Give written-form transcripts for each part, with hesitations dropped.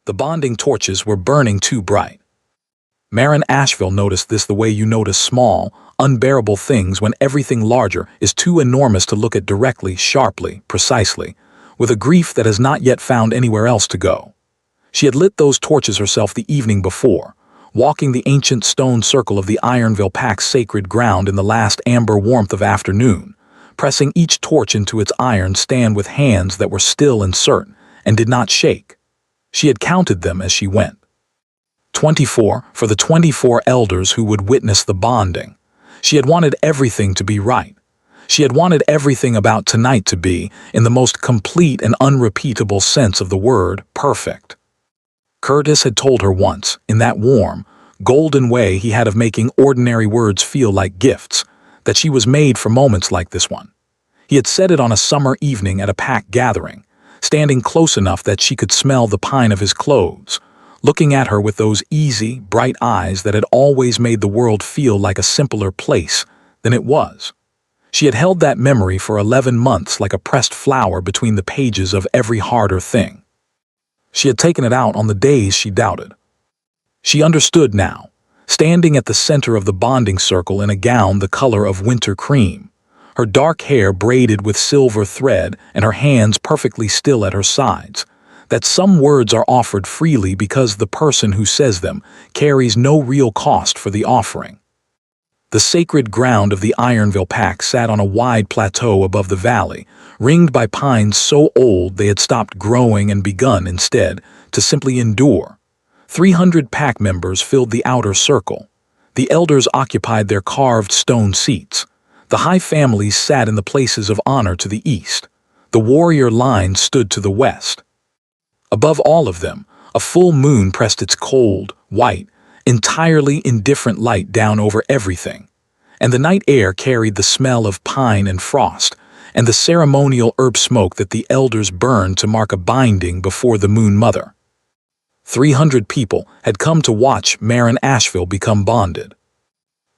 The bonding torches were burning too bright. Marin Asheville noticed this the way you notice small, unbearable things when everything larger is too enormous to look at directly, sharply, precisely, with a grief that has not yet found anywhere else to go. She had lit those torches herself the evening before, walking the ancient stone circle of the Ironville Pack's sacred ground in the last amber warmth of afternoon, pressing each torch into its iron stand with hands that were still and certain and did not shake. She had counted them as she went. 24 for the 24 elders who would witness the bonding. She had wanted everything to be right. She had wanted everything about tonight to be, in the most complete and unrepeatable sense of the word, perfect. Curtis had told her once, in that warm, golden way he had of making ordinary words feel like gifts, that she was made for moments like this one. He had said it on a summer evening at a pack gathering, standing close enough that she could smell the pine of his clothes, looking at her with those easy, bright eyes that had always made the world feel like a simpler place than it was. She had held that memory for 11 months like a pressed flower between the pages of every harder thing. She had taken it out on the days she doubted. She understood now, standing at the center of the bonding circle in a gown the color of winter cream, her dark hair braided with silver thread and her hands perfectly still at her sides, that some words are offered freely because the person who says them carries no real cost for the offering. The sacred ground of the Ironville Pack sat on a wide plateau above the valley, ringed by pines so old they had stopped growing and begun, instead, to simply endure. 300 pack members filled the outer circle. The elders occupied their carved stone seats. The high families sat in the places of honor to the east. The warrior line stood to the west. Above all of them, a full moon pressed its cold, white, entirely indifferent light down over everything, and the night air carried the smell of pine and frost, and the ceremonial herb smoke that the elders burned to mark a binding before the Moon Mother. 300 people had come to watch Marin Asheville become bonded.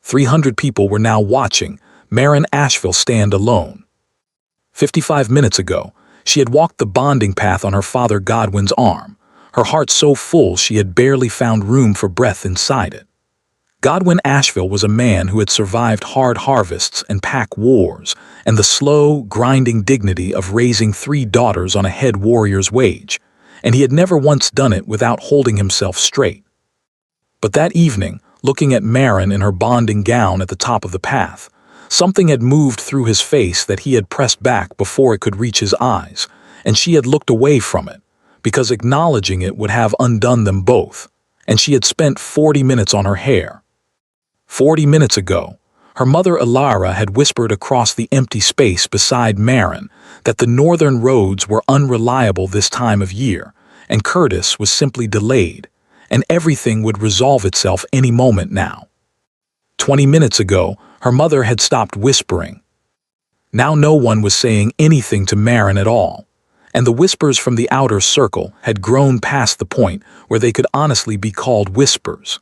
300 people were now watching Marin Asheville stand alone. 55 minutes ago, she had walked the bonding path on her father Godwin's arm, her heart so full she had barely found room for breath inside it. Godwin Asheville was a man who had survived hard harvests and pack wars and the slow, grinding dignity of raising 3 daughters on a head warrior's wage, and he had never once done it without holding himself straight. But that evening, looking at Marin in her bonding gown at the top of the path, something had moved through his face that he had pressed back before it could reach his eyes, and she had looked away from it, because acknowledging it would have undone them both, and she had spent 40 minutes on her hair. 40 minutes ago, her mother Elara had whispered across the empty space beside Marin that the northern roads were unreliable this time of year, and Curtis was simply delayed, and everything would resolve itself any moment now. 20 minutes ago, her mother had stopped whispering. Now no one was saying anything to Marin at all, and the whispers from the outer circle had grown past the point where they could honestly be called whispers.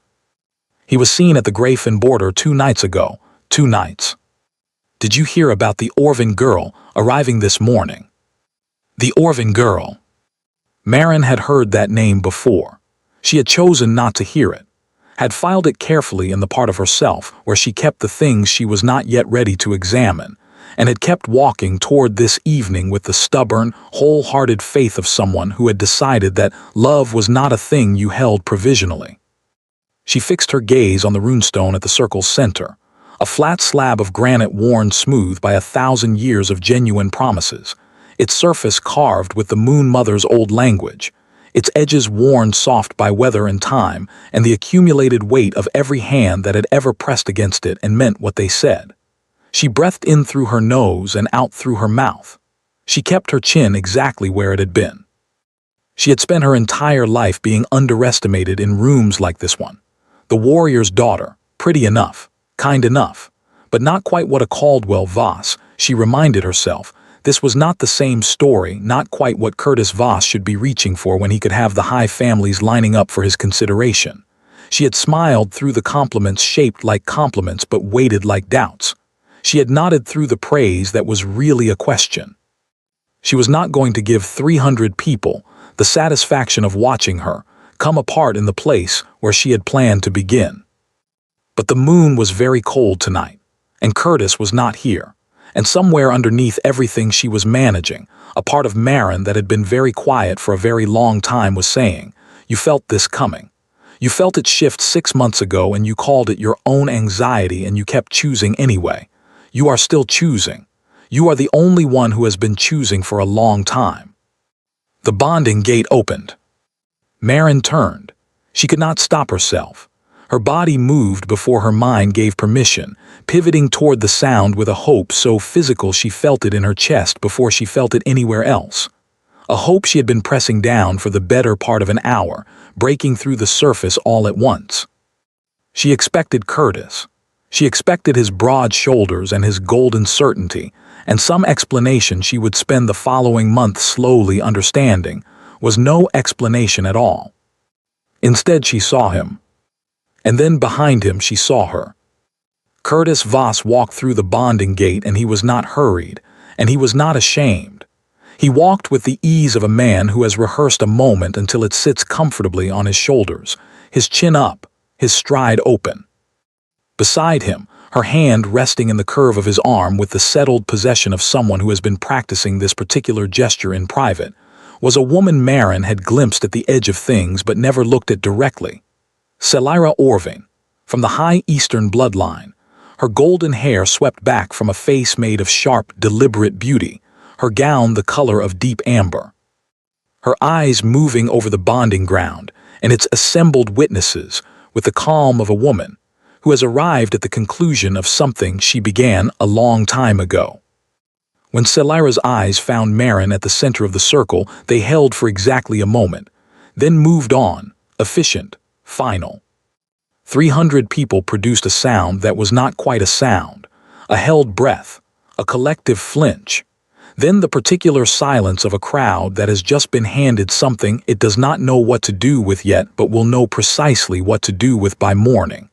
He was seen at the Grafen border 2 nights ago, 2 nights. Did you hear about the Orvan girl arriving this morning? The Orvan girl. Marin had heard that name before. She had chosen not to hear it, had filed it carefully in the part of herself where she kept the things she was not yet ready to examine, and had kept walking toward this evening with the stubborn, wholehearted faith of someone who had decided that love was not a thing you held provisionally. She fixed her gaze on the runestone at the circle's center, a flat slab of granite worn smooth by 1,000 years of genuine promises, its surface carved with the Moon Mother's old language, its edges worn soft by weather and time, and the accumulated weight of every hand that had ever pressed against it and meant what they said. She breathed in through her nose and out through her mouth. She kept her chin exactly where it had been. She had spent her entire life being underestimated in rooms like this one. The warrior's daughter, pretty enough, kind enough, but not quite what a Caldwell Voss, she reminded herself. This was not the same story, not quite what Curtis Voss should be reaching for when he could have the high families lining up for his consideration. She had smiled through the compliments shaped like compliments but weighted like doubts. She had nodded through the praise that was really a question. She was not going to give 300 people the satisfaction of watching her, come apart in the place where she had planned to begin. But the moon was very cold tonight, and Curtis was not here, and somewhere underneath everything she was managing, a part of Marin that had been very quiet for a very long time was saying, "You felt this coming. You felt it shift 6 months ago and you called it your own anxiety and you kept choosing anyway. You are still choosing. You are the only one who has been choosing for a long time." The bonding gate opened. Marin turned. She could not stop herself. Her body moved before her mind gave permission, pivoting toward the sound with a hope so physical she felt it in her chest before she felt it anywhere else. A hope she had been pressing down for the better part of an hour, breaking through the surface all at once. She expected Curtis. She expected his broad shoulders and his golden certainty, and some explanation she would spend the following month slowly understanding was no explanation at all. Instead she saw him. And then behind him she saw her. Curtis Voss walked through the bonding gate and he was not hurried, and he was not ashamed. He walked with the ease of a man who has rehearsed a moment until it sits comfortably on his shoulders, his chin up, his stride open. Beside him, her hand resting in the curve of his arm with the settled possession of someone who has been practicing this particular gesture in private, was a woman Marin had glimpsed at the edge of things but never looked at directly. Celira Orving, from the High Eastern bloodline, her golden hair swept back from a face made of sharp, deliberate beauty, her gown the color of deep amber. Her eyes moving over the bonding ground and its assembled witnesses with the calm of a woman who has arrived at the conclusion of something she began a long time ago. When Celira's eyes found Marin at the center of the circle, they held for exactly a moment, then moved on, efficient, final. 300 people produced a sound that was not quite a sound, a held breath, a collective flinch. Then the particular silence of a crowd that has just been handed something it does not know what to do with yet but will know precisely what to do with by morning.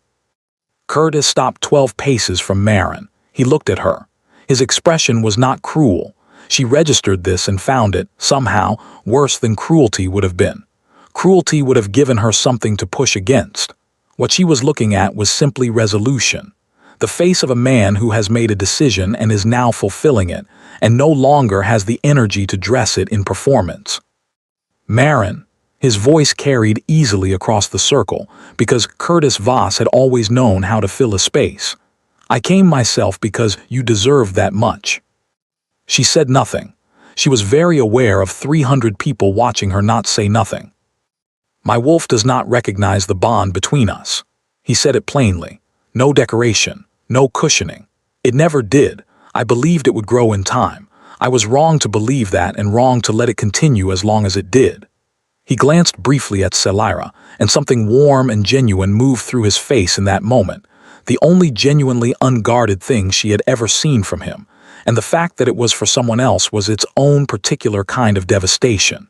Curtis stopped 12 paces from Marin. He looked at her. His expression was not cruel. She registered this and found it, somehow, worse than cruelty would have been. Cruelty would have given her something to push against. What she was looking at was simply resolution. The face of a man who has made a decision and is now fulfilling it, and no longer has the energy to dress it in performance. Marin, his voice carried easily across the circle, because Curtis Voss had always known how to fill a space. "I came myself because you deserve that much." She said nothing. She was very aware of 300 people watching her not say nothing. "My wolf does not recognize the bond between us." He said it plainly. No decoration, no cushioning. It never did. I believed it would grow in time. I was wrong to believe that and wrong to let it continue as long as it did. He glanced briefly at Celira, and something warm and genuine moved through his face in that moment, the only genuinely unguarded thing she had ever seen from him, and the fact that it was for someone else was its own particular kind of devastation.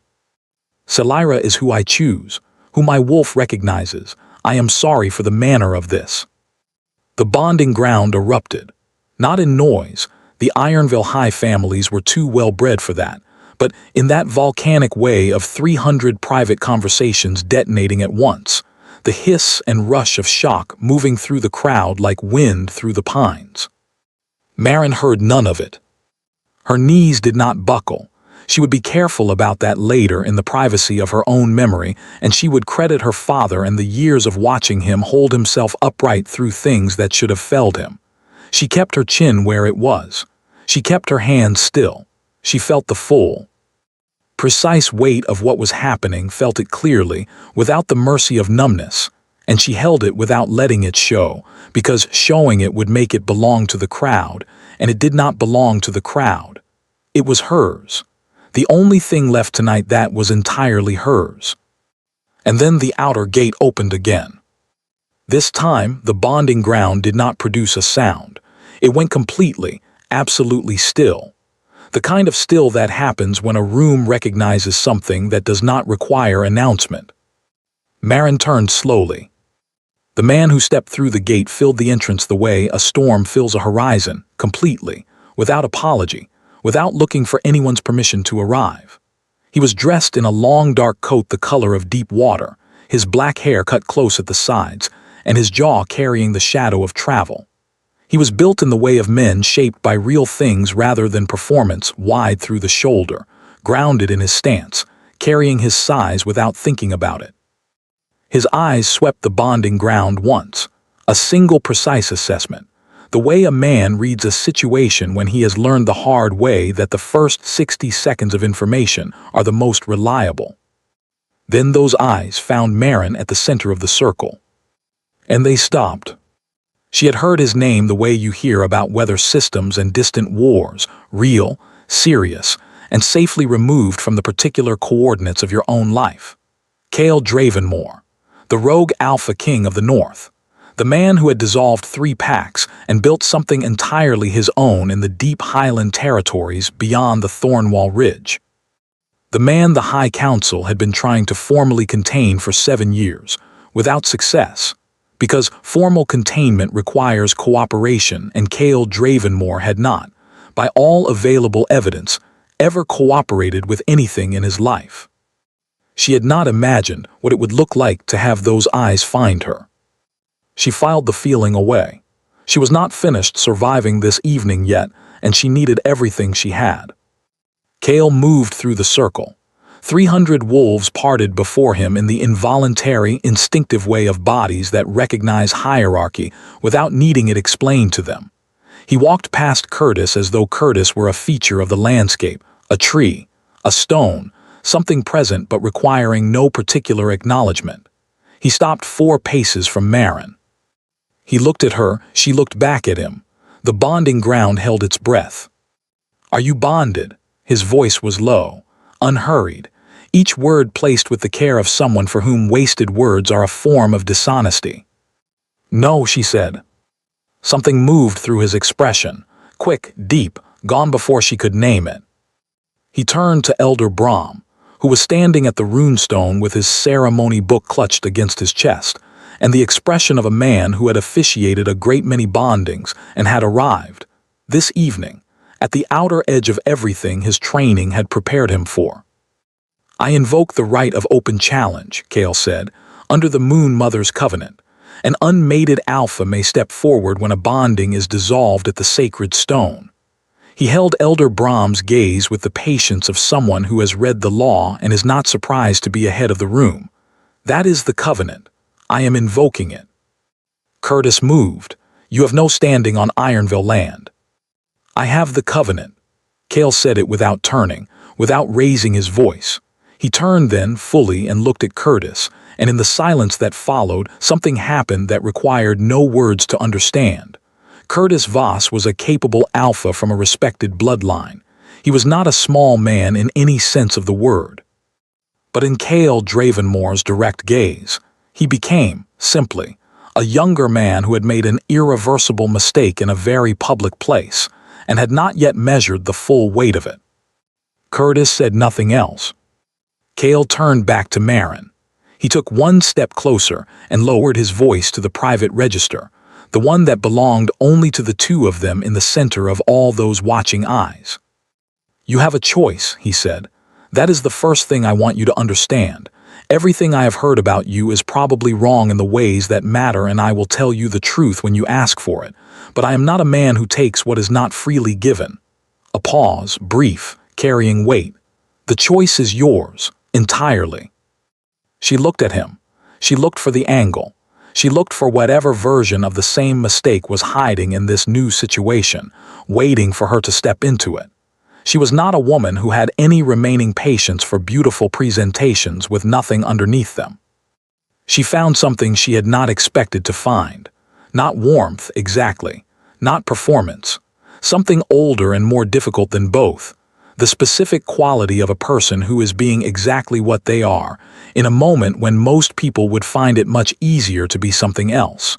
"Celira is who I choose, who my wolf recognizes. I am sorry for the manner of this." The bonding ground erupted. Not in noise, the Ironville High families were too well bred for that, but in that volcanic way of 300 private conversations detonating at once, the hiss and rush of shock moving through the crowd like wind through the pines. Marin heard none of it. Her knees did not buckle. She would be careful about that later in the privacy of her own memory, and she would credit her father and the years of watching him hold himself upright through things that should have felled him. She kept her chin where it was. She kept her hands still. She felt the full, precise weight of what was happening, felt it clearly, without the mercy of numbness, and she held it without letting it show, because showing it would make it belong to the crowd, and it did not belong to the crowd. It was hers. The only thing left tonight that was entirely hers. And then the outer gate opened again. This time, the bonding ground did not produce a sound. It went completely, absolutely still. The kind of still that happens when a room recognizes something that does not require announcement. Marin turned slowly. The man who stepped through the gate filled the entrance the way a storm fills a horizon, completely, without apology, without looking for anyone's permission to arrive. He was dressed in a long dark coat the color of deep water, his black hair cut close at the sides, and his jaw carrying the shadow of travel. He was built in the way of men shaped by real things rather than performance, wide through the shoulder, grounded in his stance, carrying his size without thinking about it. His eyes swept the bonding ground once, a single precise assessment, the way a man reads a situation when he has learned the hard way that the first 60 seconds of information are the most reliable. Then those eyes found Marin at the center of the circle. And they stopped. She had heard his name the way you hear about weather systems and distant wars, real, serious, and safely removed from the particular coordinates of your own life. Cale Dravenmore, the rogue alpha king of the North, the man who had dissolved 3 packs and built something entirely his own in the deep highland territories beyond the Thornwall Ridge. The man the High Council had been trying to formally contain for 7 years, without success, because formal containment requires cooperation, and Cale Dravenmore had not, by all available evidence, ever cooperated with anything in his life. She had not imagined what it would look like to have those eyes find her. She filed the feeling away. She was not finished surviving this evening yet, and she needed everything she had. Cale moved through the circle. 300 wolves parted before him in the involuntary, instinctive way of bodies that recognize hierarchy without needing it explained to them. He walked past Curtis as though Curtis were a feature of the landscape, a tree, a stone, something present but requiring no particular acknowledgement. He stopped 4 paces from Marin. He looked at her, she looked back at him. The bonding ground held its breath. "Are you bonded?" His voice was low, unhurried, each word placed with the care of someone for whom wasted words are a form of dishonesty. "No," she said. Something moved through his expression, quick, deep, gone before she could name it. He turned to Elder Brahm, who was standing at the runestone with his ceremony book clutched against his chest, and the expression of a man who had officiated a great many bondings and had arrived, this evening, at the outer edge of everything his training had prepared him for. "I invoke the right of open challenge," Cale said, "under the Moon Mother's covenant. An unmated alpha may step forward when a bonding is dissolved at the sacred stone." He held Elder Brahm's gaze with the patience of someone who has read the law and is not surprised to be ahead of the room. "That is the covenant. I am invoking it." Curtis moved. "You have no standing on Ironville land." "I have the covenant." Cale said it without turning, without raising his voice. He turned then, fully, and looked at Curtis, and in the silence that followed, something happened that required no words to understand. Curtis Voss was a capable alpha from a respected bloodline. He was not a small man in any sense of the word. But in Cale Dravenmore's direct gaze, he became, simply, a younger man who had made an irreversible mistake in a very public place, and had not yet measured the full weight of it. Curtis said nothing else. Cale turned back to Marin. He took 1 step closer and lowered his voice to the private register, the one that belonged only to the 2 of them in the center of all those watching eyes. "You have a choice," he said. "That is the first thing I want you to understand. Everything I have heard about you is probably wrong in the ways that matter, and I will tell you the truth when you ask for it. But I am not a man who takes what is not freely given." A pause, brief, carrying weight. "The choice is yours, entirely." She looked at him. She looked for the angle. She looked for whatever version of the same mistake was hiding in this new situation, waiting for her to step into it. She was not a woman who had any remaining patience for beautiful presentations with nothing underneath them. She found something she had not expected to find. Not warmth, exactly. Not performance. Something older and more difficult than both. The specific quality of a person who is being exactly what they are, in a moment when most people would find it much easier to be something else.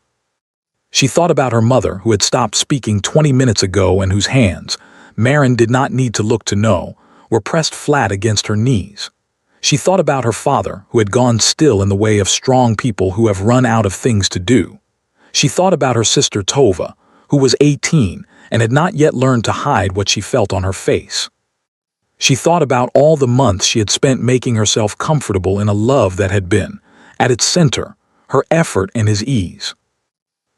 She thought about her mother, who had stopped speaking 20 minutes ago and whose hands, Marin did not need to look to know, were pressed flat against her knees. She thought about her father, who had gone still in the way of strong people who have run out of things to do. She thought about her sister Tova, who was 18 and had not yet learned to hide what she felt on her face. She thought about all the months she had spent making herself comfortable in a love that had been, At its center, her effort and his ease.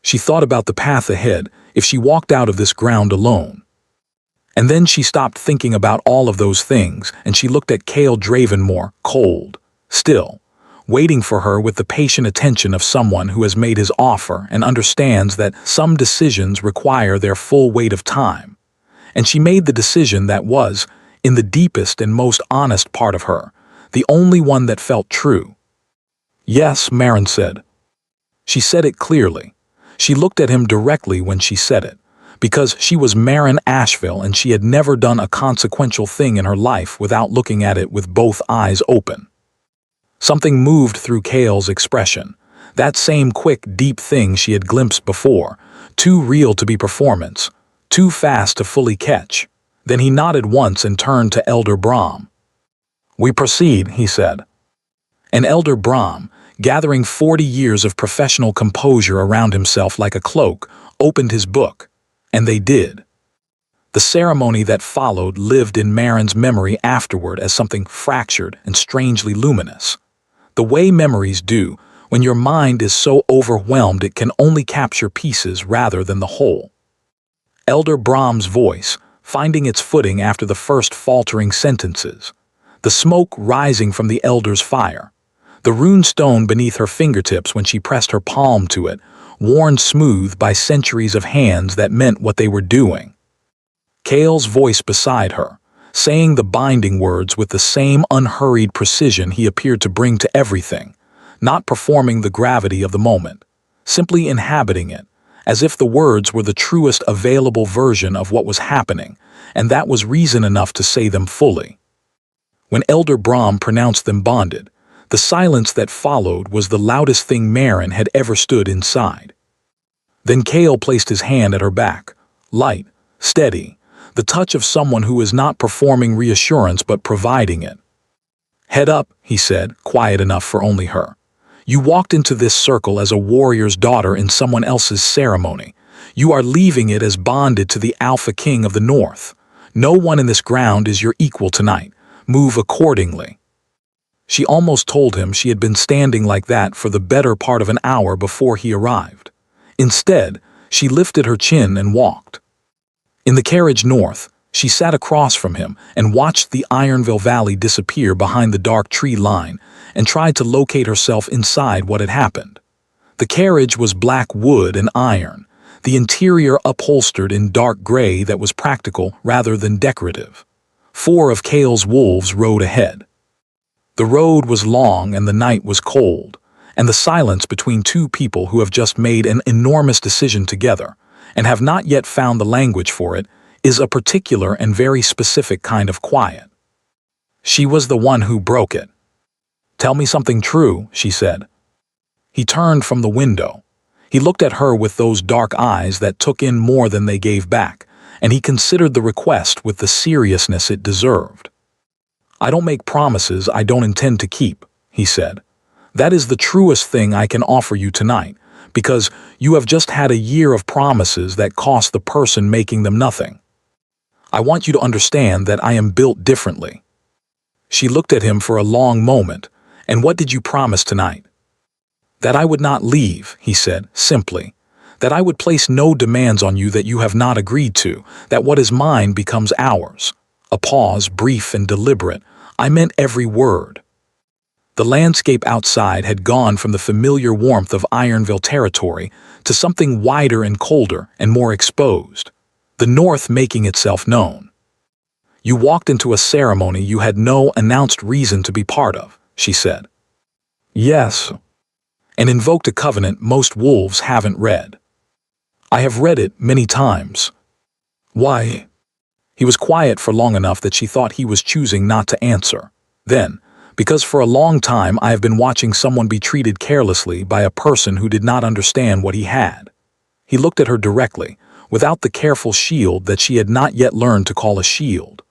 She thought about the path ahead if she walked out of this ground alone. And then she stopped thinking about all of those things and she looked at Cale Dravenmore, cold, still, waiting for her with the patient attention of someone who has made his offer and understands that some decisions require their full weight of time. And she made the decision that was, in the deepest and most honest part of her, the only one that felt true. Yes, Marin said. She said it clearly. She looked at him directly when she said it, because she was Marin Asheville and she had never done a consequential thing in her life without looking at it with both eyes open. Something moved through Cale's expression, that same quick, deep thing she had glimpsed before, too real to be performance, too fast to fully catch. Then he nodded once and turned to Elder Brahm. "We proceed," he said. And Elder Brahm, gathering 40 years of professional composure around himself like a cloak, opened his book. And they did. The ceremony that followed lived in Marin's memory afterward as something fractured and strangely luminous. The way memories do when your mind is so overwhelmed it can only capture pieces rather than the whole. Elder Brahm's voice, finding its footing after the first faltering sentences. The smoke rising from the elder's fire. The rune stone beneath her fingertips when she pressed her palm to it, worn smooth by centuries of hands that meant what they were doing. Cale's voice beside her, saying the binding words with the same unhurried precision he appeared to bring to everything, not performing the gravity of the moment, simply inhabiting it, as if the words were the truest available version of what was happening, and that was reason enough to say them fully. When Elder Brahm pronounced them bonded, the silence that followed was the loudest thing Marin had ever stood inside. Then Cale placed his hand at her back, light, steady, the touch of someone who is not performing reassurance but providing it. "Head up," he said, quiet enough for only her. "You walked into this circle as a warrior's daughter in someone else's ceremony. You are leaving it as bonded to the Alpha King of the North. No one in this ground is your equal tonight. Move accordingly." She almost told him she had been standing like that for the better part of an hour before he arrived. Instead, she lifted her chin and walked. In the carriage north, she sat across from him and watched the Ironville Valley disappear behind the dark tree line and tried to locate herself inside what had happened. The carriage was black wood and iron, the interior upholstered in dark gray that was practical rather than decorative. 4 of Cale's wolves rode ahead. The road was long and the night was cold, and the silence between two people who have just made an enormous decision together and have not yet found the language for it is a particular and very specific kind of quiet. She was the one who broke it. "Tell me something true," she said. He turned from the window. He looked at her with those dark eyes that took in more than they gave back, and he considered the request with the seriousness it deserved. "I don't make promises I don't intend to keep," he said. "That is the truest thing I can offer you tonight, because you have just had a year of promises that cost the person making them nothing. I want you to understand that I am built differently." She looked at him for a long moment. "And what did you promise tonight?" "That I would not leave," he said, simply. "That I would place no demands on you that you have not agreed to, that what is mine becomes ours." A pause, brief and deliberate. I meant every word. The landscape outside had gone from the familiar warmth of Ironville territory to something wider and colder and more exposed, the North making itself known. "You walked into a ceremony you had no announced reason to be part of," she said. "Yes." "And invoked a covenant most wolves haven't read." "I have read it many times." "Why?" He was quiet for long enough that she thought he was choosing not to answer. Then, "Because for a long time I have been watching someone be treated carelessly by a person who did not understand what he had." He looked at her directly, without the careful shield that she had not yet learned to call a shield.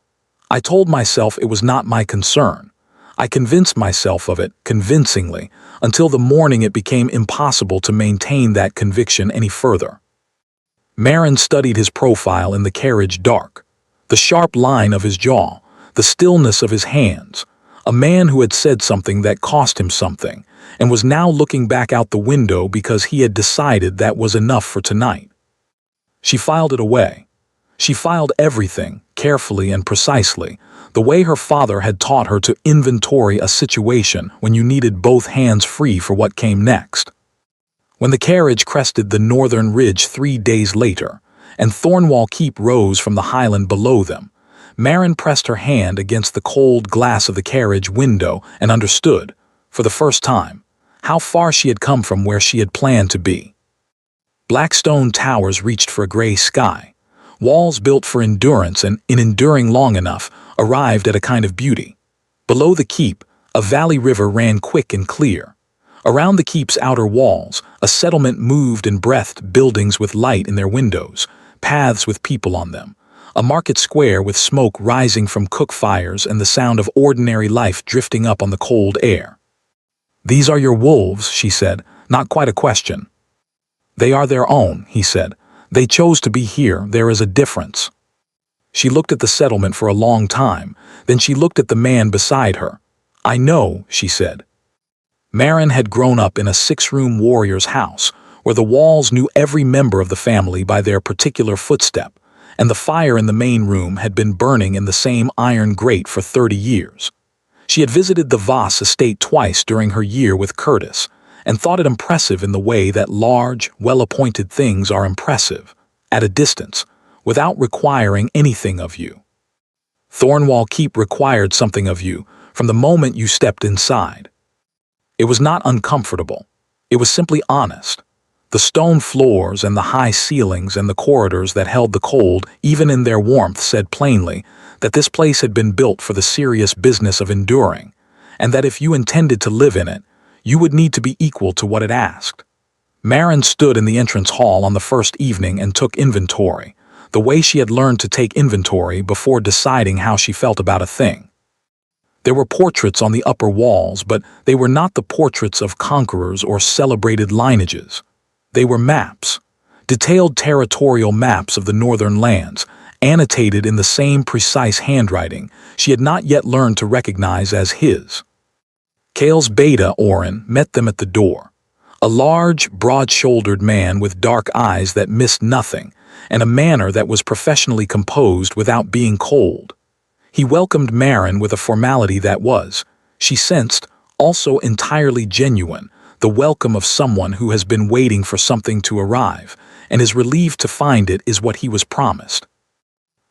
"I told myself it was not my concern. I convinced myself of it, convincingly, until the morning it became impossible to maintain that conviction any further." Marin studied his profile in the carriage dark. The sharp line of his jaw, the stillness of his hands, A man who had said something that cost him something, and was now looking back out the window because he had decided that was enough for tonight. She filed it away. She filed everything, carefully and precisely, the way her father had taught her to inventory a situation when you needed both hands free for what came next. When the carriage crested the northern ridge 3 days later, and Thornwall Keep rose from the highland below them, Marin pressed her hand against the cold glass of the carriage window and understood, for the first time, how far she had come from where she had planned to be. Black stone towers reached for a gray sky. Walls built for endurance and, in enduring long enough, arrived at a kind of beauty. Below the keep, a valley river ran quick and clear. Around the keep's outer walls, a settlement moved and breathed, buildings with light in their windows, paths with people on them, a market square with smoke rising from cook fires and the sound of ordinary life drifting up on the cold air. "These are your wolves," she said, not quite a question. "They are their own," he said. "They chose to be here. There is a difference." She looked at the settlement for a long time, then she looked at the man beside her. "I know," she said. Marin had grown up in a 6-room warrior's house, where the walls knew every member of the family by their particular footstep, and the fire in the main room had been burning in the same iron grate for 30 years. She had visited the Voss estate twice during her year with Curtis, and thought it impressive in the way that large, well-appointed things are impressive, at a distance, without requiring anything of you. Thornwall Keep required something of you from the moment you stepped inside. It was not uncomfortable. It was simply honest. The stone floors and the high ceilings and the corridors that held the cold, even in their warmth, said plainly that this place had been built for the serious business of enduring, and that if you intended to live in it, you would need to be equal to what it asked. Marin stood in the entrance hall on the first evening and took inventory, the way she had learned to take inventory before deciding how she felt about a thing. There were portraits on the upper walls, but they were not the portraits of conquerors or celebrated lineages. They were maps, detailed territorial maps of the northern lands, annotated in the same precise handwriting she had not yet learned to recognize as his. Cale's beta Orin met them at the door, a large, broad-shouldered man with dark eyes that missed nothing, and a manner that was professionally composed without being cold. He welcomed Marin with a formality that was, she sensed, also entirely genuine, the welcome of someone who has been waiting for something to arrive, and is relieved to find it is what he was promised.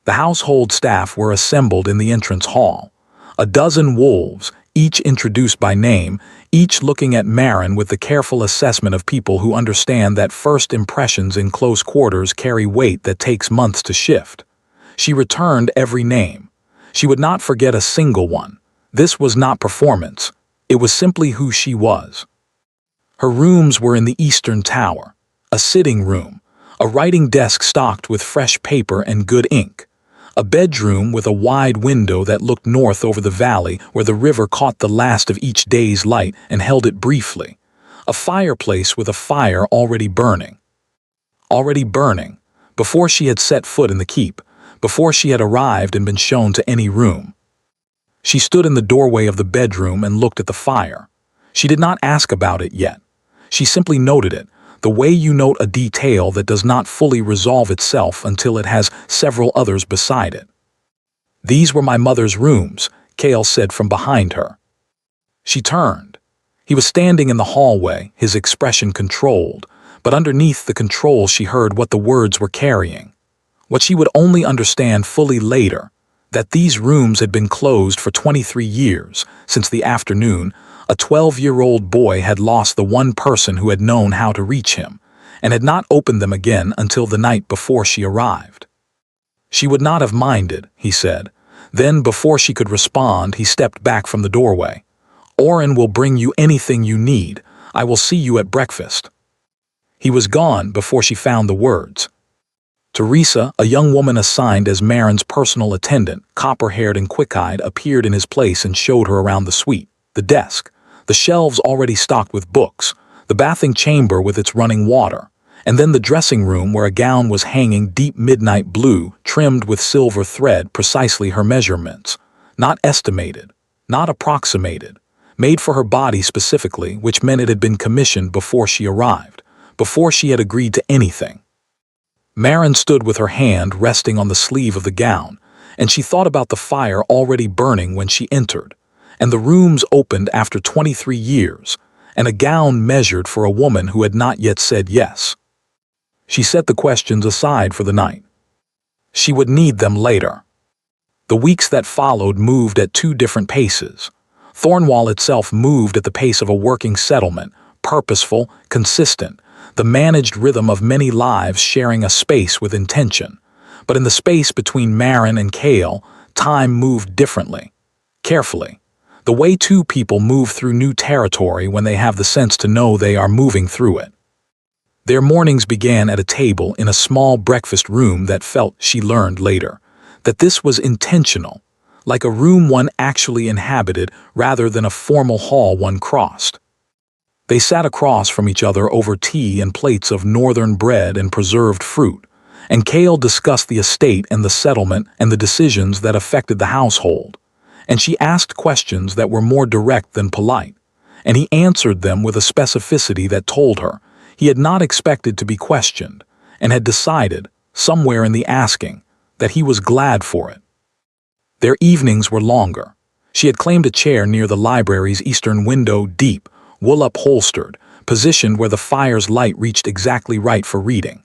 The household staff were assembled in the entrance hall. A dozen wolves, each introduced by name, each looking at Marin with the careful assessment of people who understand that first impressions in close quarters carry weight that takes months to shift. She returned every name. She would not forget a single one. This was not performance. It was simply who she was. Her rooms were in the eastern tower, a sitting room, a writing desk stocked with fresh paper and good ink, a bedroom with a wide window that looked north over the valley where the river caught the last of each day's light and held it briefly, a fireplace with a fire already burning. Already burning, before she had set foot in the keep, before she had arrived and been shown to any room. She stood in the doorway of the bedroom and looked at the fire. She did not ask about it yet. She simply noted it, the way you note a detail that does not fully resolve itself until it has several others beside it. "These were my mother's rooms," Cale said from behind her. She turned. He was standing in the hallway, his expression controlled, but underneath the control she heard what the words were carrying. What she would only understand fully later, that these rooms had been closed for 23 years, since the afternoon a 12-year-old boy had lost the one person who had known how to reach him, and had not opened them again until the night before she arrived. She would not have minded, he said. Then, before she could respond, he stepped back from the doorway. "Orin will bring you anything you need. I will see you at breakfast." He was gone before she found the words. Teresa, a young woman assigned as Marin's personal attendant, copper-haired and quick-eyed, appeared in his place and showed her around the suite, the desk, the shelves already stocked with books, the bathing chamber with its running water, and then the dressing room where a gown was hanging deep midnight blue, trimmed with silver thread, precisely her measurements, not estimated, not approximated, made for her body specifically, which meant it had been commissioned before she arrived, before she had agreed to anything. Marin stood with her hand resting on the sleeve of the gown, and she thought about the fire already burning when she entered, and the rooms opened after 23 years, and a gown measured for a woman who had not yet said yes. She set the questions aside for the night. She would need them later. The weeks that followed moved at two different paces. Thornwall itself moved at the pace of a working settlement, purposeful, consistent, the managed rhythm of many lives sharing a space with intention. But in the space between Marin and Cale, time moved differently, carefully, the way two people move through new territory when they have the sense to know they are moving through it. Their mornings began at a table in a small breakfast room that felt, she learned later, that this was intentional, like a room one actually inhabited rather than a formal hall one crossed. They sat across from each other over tea and plates of northern bread and preserved fruit, and Cale discussed the estate and the settlement and the decisions that affected the household, and she asked questions that were more direct than polite, and he answered them with a specificity that told her he had not expected to be questioned and had decided, somewhere in the asking, that he was glad for it. Their evenings were longer. She had claimed a chair near the library's eastern window, deep, wool-upholstered, positioned where the fire's light reached exactly right for reading.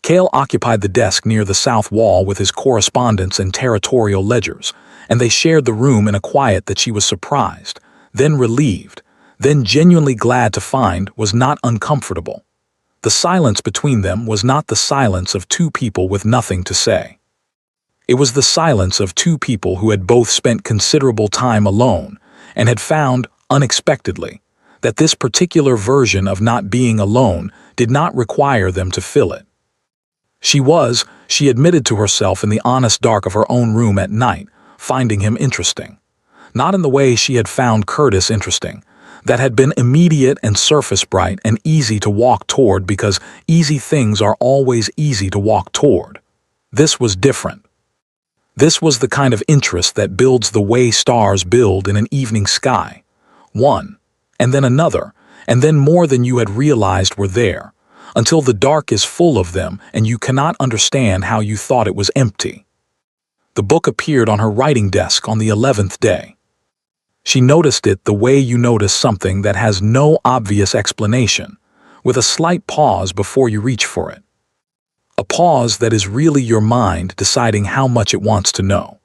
Cale occupied the desk near the south wall with his correspondence and territorial ledgers, and they shared the room in a quiet that she was surprised, then relieved, then genuinely glad to find was not uncomfortable. The silence between them was not the silence of two people with nothing to say. It was the silence of two people who had both spent considerable time alone and had found, unexpectedly, that this particular version of not being alone did not require them to fill it. She admitted to herself in the honest dark of her own room at night, finding him interesting. Not in the way she had found Curtis interesting, that had been immediate and surface bright and easy to walk toward because easy things are always easy to walk toward. This was different. This was the kind of interest that builds the way stars build in an evening sky. One, and then another, and then more than you had realized were there, until the dark is full of them and you cannot understand how you thought it was empty. The book appeared on her writing desk on the 11th day. She noticed it the way you notice something that has no obvious explanation, with a slight pause before you reach for it. A pause that is really your mind deciding how much it wants to know.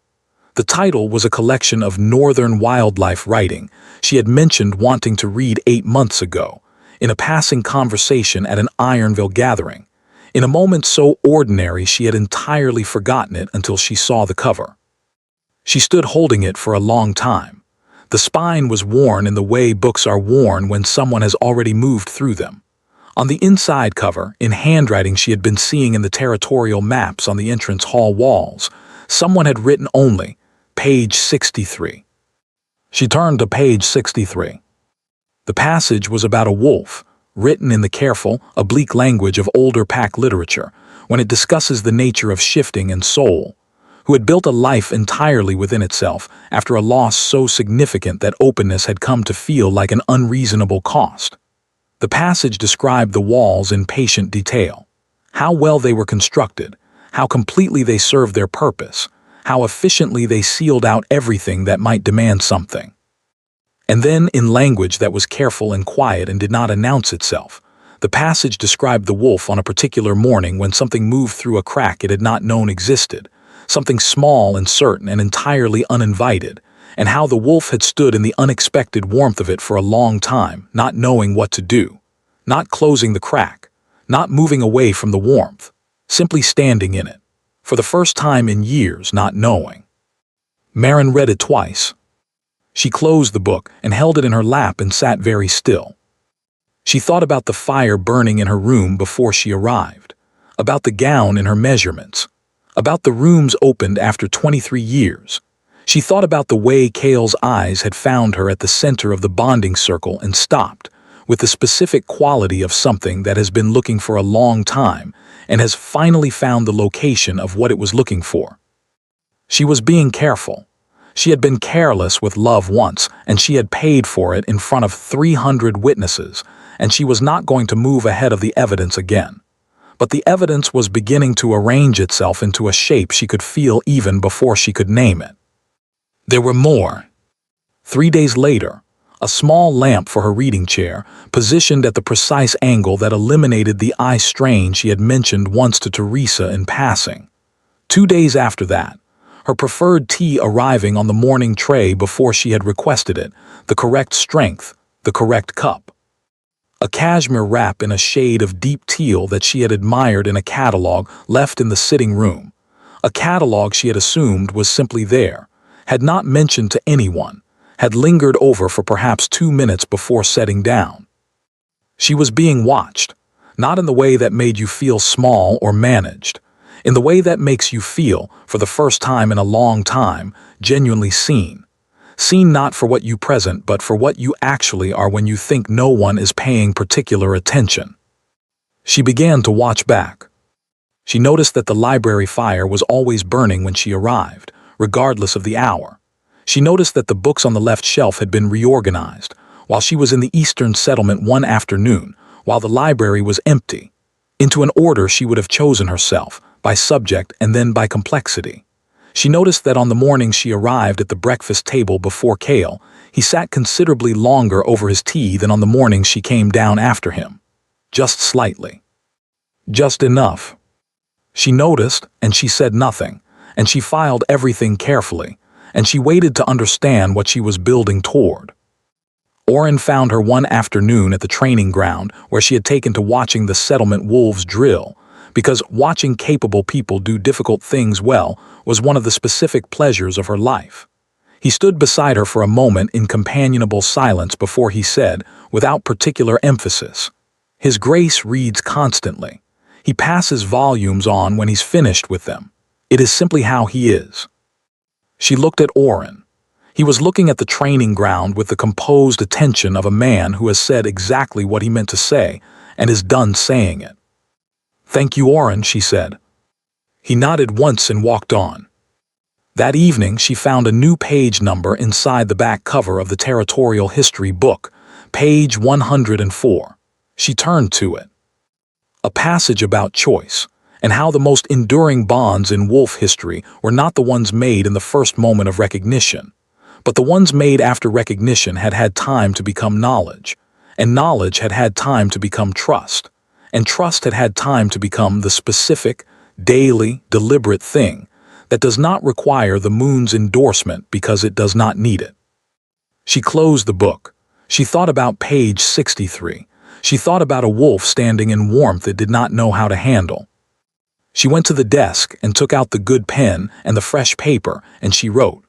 The title was a collection of northern wildlife writing she had mentioned wanting to read 8 months ago, in a passing conversation at an Ironville gathering, in a moment so ordinary she had entirely forgotten it until she saw the cover. She stood holding it for a long time. The spine was worn in the way books are worn when someone has already moved through them. On the inside cover, in handwriting she had been seeing in the territorial maps on the entrance hall walls, someone had written only, page 63. She turned to page 63. The passage was about a wolf, written in the careful, oblique language of older pack literature, when it discusses the nature of shifting and soul, who had built a life entirely within itself after a loss so significant that openness had come to feel like an unreasonable cost. The passage described the walls in patient detail, how well they were constructed, how completely they served their purpose, how efficiently they sealed out everything that might demand something. And then, in language that was careful and quiet and did not announce itself, the passage described the wolf on a particular morning when something moved through a crack it had not known existed, something small and certain and entirely uninvited, and how the wolf had stood in the unexpected warmth of it for a long time, not knowing what to do, not closing the crack, not moving away from the warmth, simply standing in it, for the first time in years not knowing. Marin read it twice. She closed the book and held it in her lap and sat very still. She thought about the fire burning in her room before she arrived, about the gown in her measurements, about the rooms opened after 23 years. She thought about the way Cale's eyes had found her at the center of the bonding circle and stopped, with the specific quality of something that has been looking for a long time and has finally found the location of what it was looking for. She was being careful. She had been careless with love once, and she had paid for it in front of 300 witnesses, and she was not going to move ahead of the evidence again. But the evidence was beginning to arrange itself into a shape she could feel even before she could name it. There were more. 3 days later, a small lamp for her reading chair, positioned at the precise angle that eliminated the eye strain she had mentioned once to Teresa in passing. 2 days after that, her preferred tea arriving on the morning tray before she had requested it, the correct strength, the correct cup. A cashmere wrap in a shade of deep teal that she had admired in a catalog left in the sitting room. A catalog she had assumed was simply there, had not mentioned to anyone, had lingered over for perhaps 2 minutes before setting down. She was being watched, not in the way that made you feel small or managed, in the way that makes you feel, for the first time in a long time, genuinely seen. Seen not for what you present, but for what you actually are when you think no one is paying particular attention. She began to watch back. She noticed that the library fire was always burning when she arrived, regardless of the hour. She noticed that the books on the left shelf had been reorganized, while she was in the Eastern Settlement one afternoon, while the library was empty, into an order she would have chosen herself, by subject and then by complexity. She noticed that on the morning she arrived at the breakfast table before Cale, he sat considerably longer over his tea than on the morning she came down after him. Just slightly. Just enough. She noticed, and she said nothing, and she filed everything carefully, and she waited to understand what she was building toward. Oren found her one afternoon at the training ground where she had taken to watching the settlement wolves drill, because watching capable people do difficult things well was one of the specific pleasures of her life. He stood beside her for a moment in companionable silence before he said, without particular emphasis, "His Grace reads constantly. He passes volumes on when he's finished with them. It is simply how he is." She looked at Oren. He was looking at the training ground with the composed attention of a man who has said exactly what he meant to say and is done saying it. "Thank you, Oren," she said. He nodded once and walked on. That evening she found a new page number inside the back cover of the territorial history book, page 104. She turned to it. A passage about choice, and how the most enduring bonds in wolf history were not the ones made in the first moment of recognition, but the ones made after recognition had had time to become knowledge, and knowledge had had time to become trust, and trust had had time to become the specific, daily, deliberate thing that does not require the moon's endorsement because it does not need it. She closed the book. She thought about page 63. She thought about a wolf standing in warmth it did not know how to handle. She went to the desk and took out the good pen and the fresh paper, and she wrote,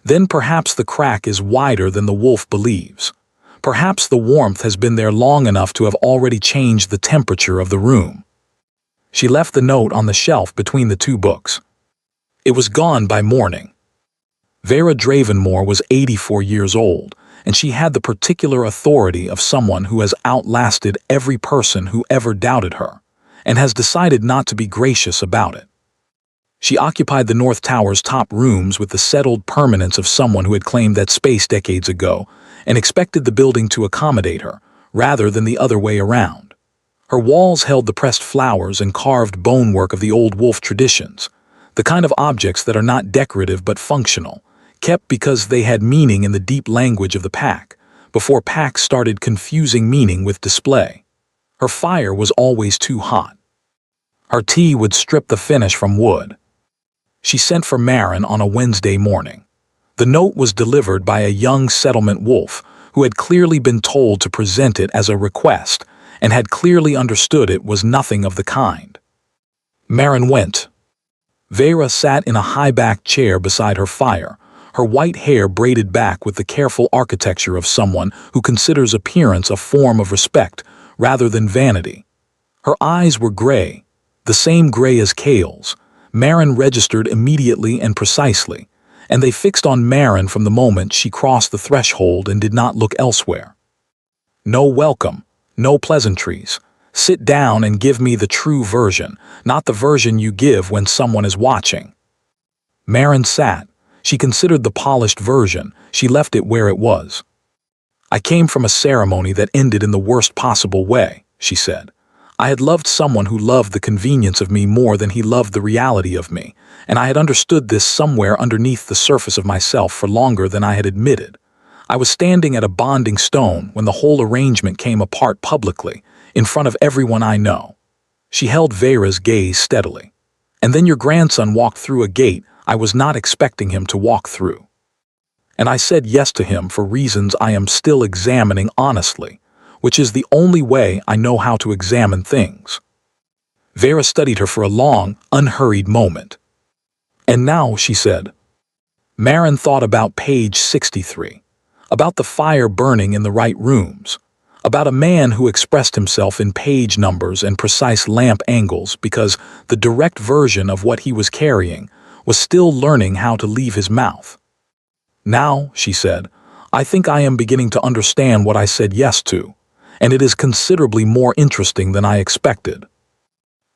"Then perhaps the crack is wider than the wolf believes. Perhaps the warmth has been there long enough to have already changed the temperature of the room." She left the note on the shelf between the two books. It was gone by morning. Vera Dravenmore was 84 years old, and she had the particular authority of someone who has outlasted every person who ever doubted her, and has decided not to be gracious about it. She occupied the North Tower's top rooms with the settled permanence of someone who had claimed that space decades ago and expected the building to accommodate her, rather than the other way around. Her walls held the pressed flowers and carved bonework of the old wolf traditions, the kind of objects that are not decorative but functional, kept because they had meaning in the deep language of the pack, before packs started confusing meaning with display. Her fire was always too hot. Her tea would strip the finish from wood. She sent for Marin on a Wednesday morning. The note was delivered by a young settlement wolf who had clearly been told to present it as a request and had clearly understood it was nothing of the kind. Marin went. Vera sat in a high-backed chair beside her fire, her white hair braided back with the careful architecture of someone who considers appearance a form of respect rather than vanity. Her eyes were gray, the same gray as Cale's. Marin registered immediately and precisely, and they fixed on Marin from the moment she crossed the threshold and did not look elsewhere. No welcome, no pleasantries. Sit down and give me the true version, not the version you give when someone is watching. Marin sat. She considered the polished version. She left it where it was. I came from a ceremony that ended in the worst possible way, she said. I had loved someone who loved the convenience of me more than he loved the reality of me, and I had understood this somewhere underneath the surface of myself for longer than I had admitted. I was standing at a bonding stone when the whole arrangement came apart publicly, in front of everyone I know. She held Vera's gaze steadily. And then your grandson walked through a gate I was not expecting him to walk through. And I said yes to him for reasons I am still examining honestly, which is the only way I know how to examine things. Vera studied her for a long, unhurried moment. And now, she said. Marin thought about page 63, about the fire burning in the right rooms, about a man who expressed himself in page numbers and precise lamp angles because the direct version of what he was carrying was still learning how to leave his mouth. Now, she said, I think I am beginning to understand what I said yes to, and it is considerably more interesting than I expected.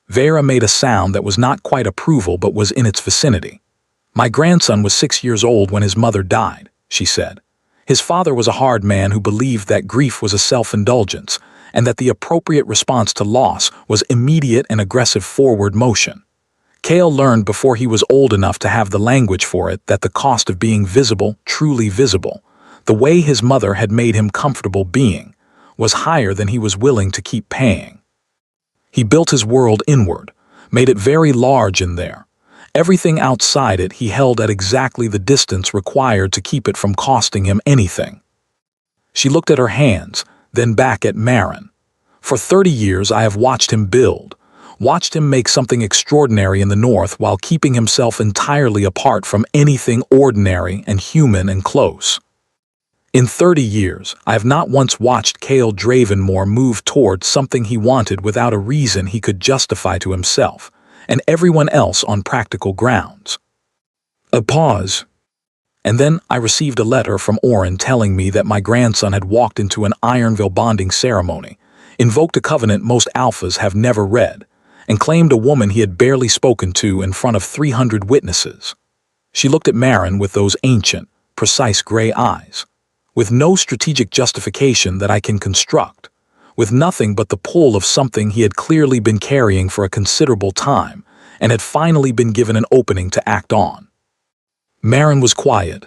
Vera made a sound that was not quite approval but was in its vicinity. My grandson was 6 years old when his mother died, she said. His father was a hard man who believed that grief was a self-indulgence and that the appropriate response to loss was immediate and aggressive forward motion. Cale learned before he was old enough to have the language for it that the cost of being visible, truly visible, the way his mother had made him comfortable being, was higher than he was willing to keep paying. He built his world inward, made it very large in there. Everything outside it he held at exactly the distance required to keep it from costing him anything. She looked at her hands, then back at Marin. For 30 years I have watched him build, watched him make something extraordinary in the north while keeping himself entirely apart from anything ordinary and human and close. In 30 years, I have not once watched Cale Dravenmore move towards something he wanted without a reason he could justify to himself, and everyone else on practical grounds. A pause. And then I received a letter from Oren telling me that my grandson had walked into an Ironville bonding ceremony, invoked a covenant most alphas have never read, and claimed a woman he had barely spoken to in front of 300 witnesses. She looked at Marin with those ancient, precise gray eyes, with no strategic justification that I can construct, with nothing but the pull of something he had clearly been carrying for a considerable time and had finally been given an opening to act on. Marin was quiet.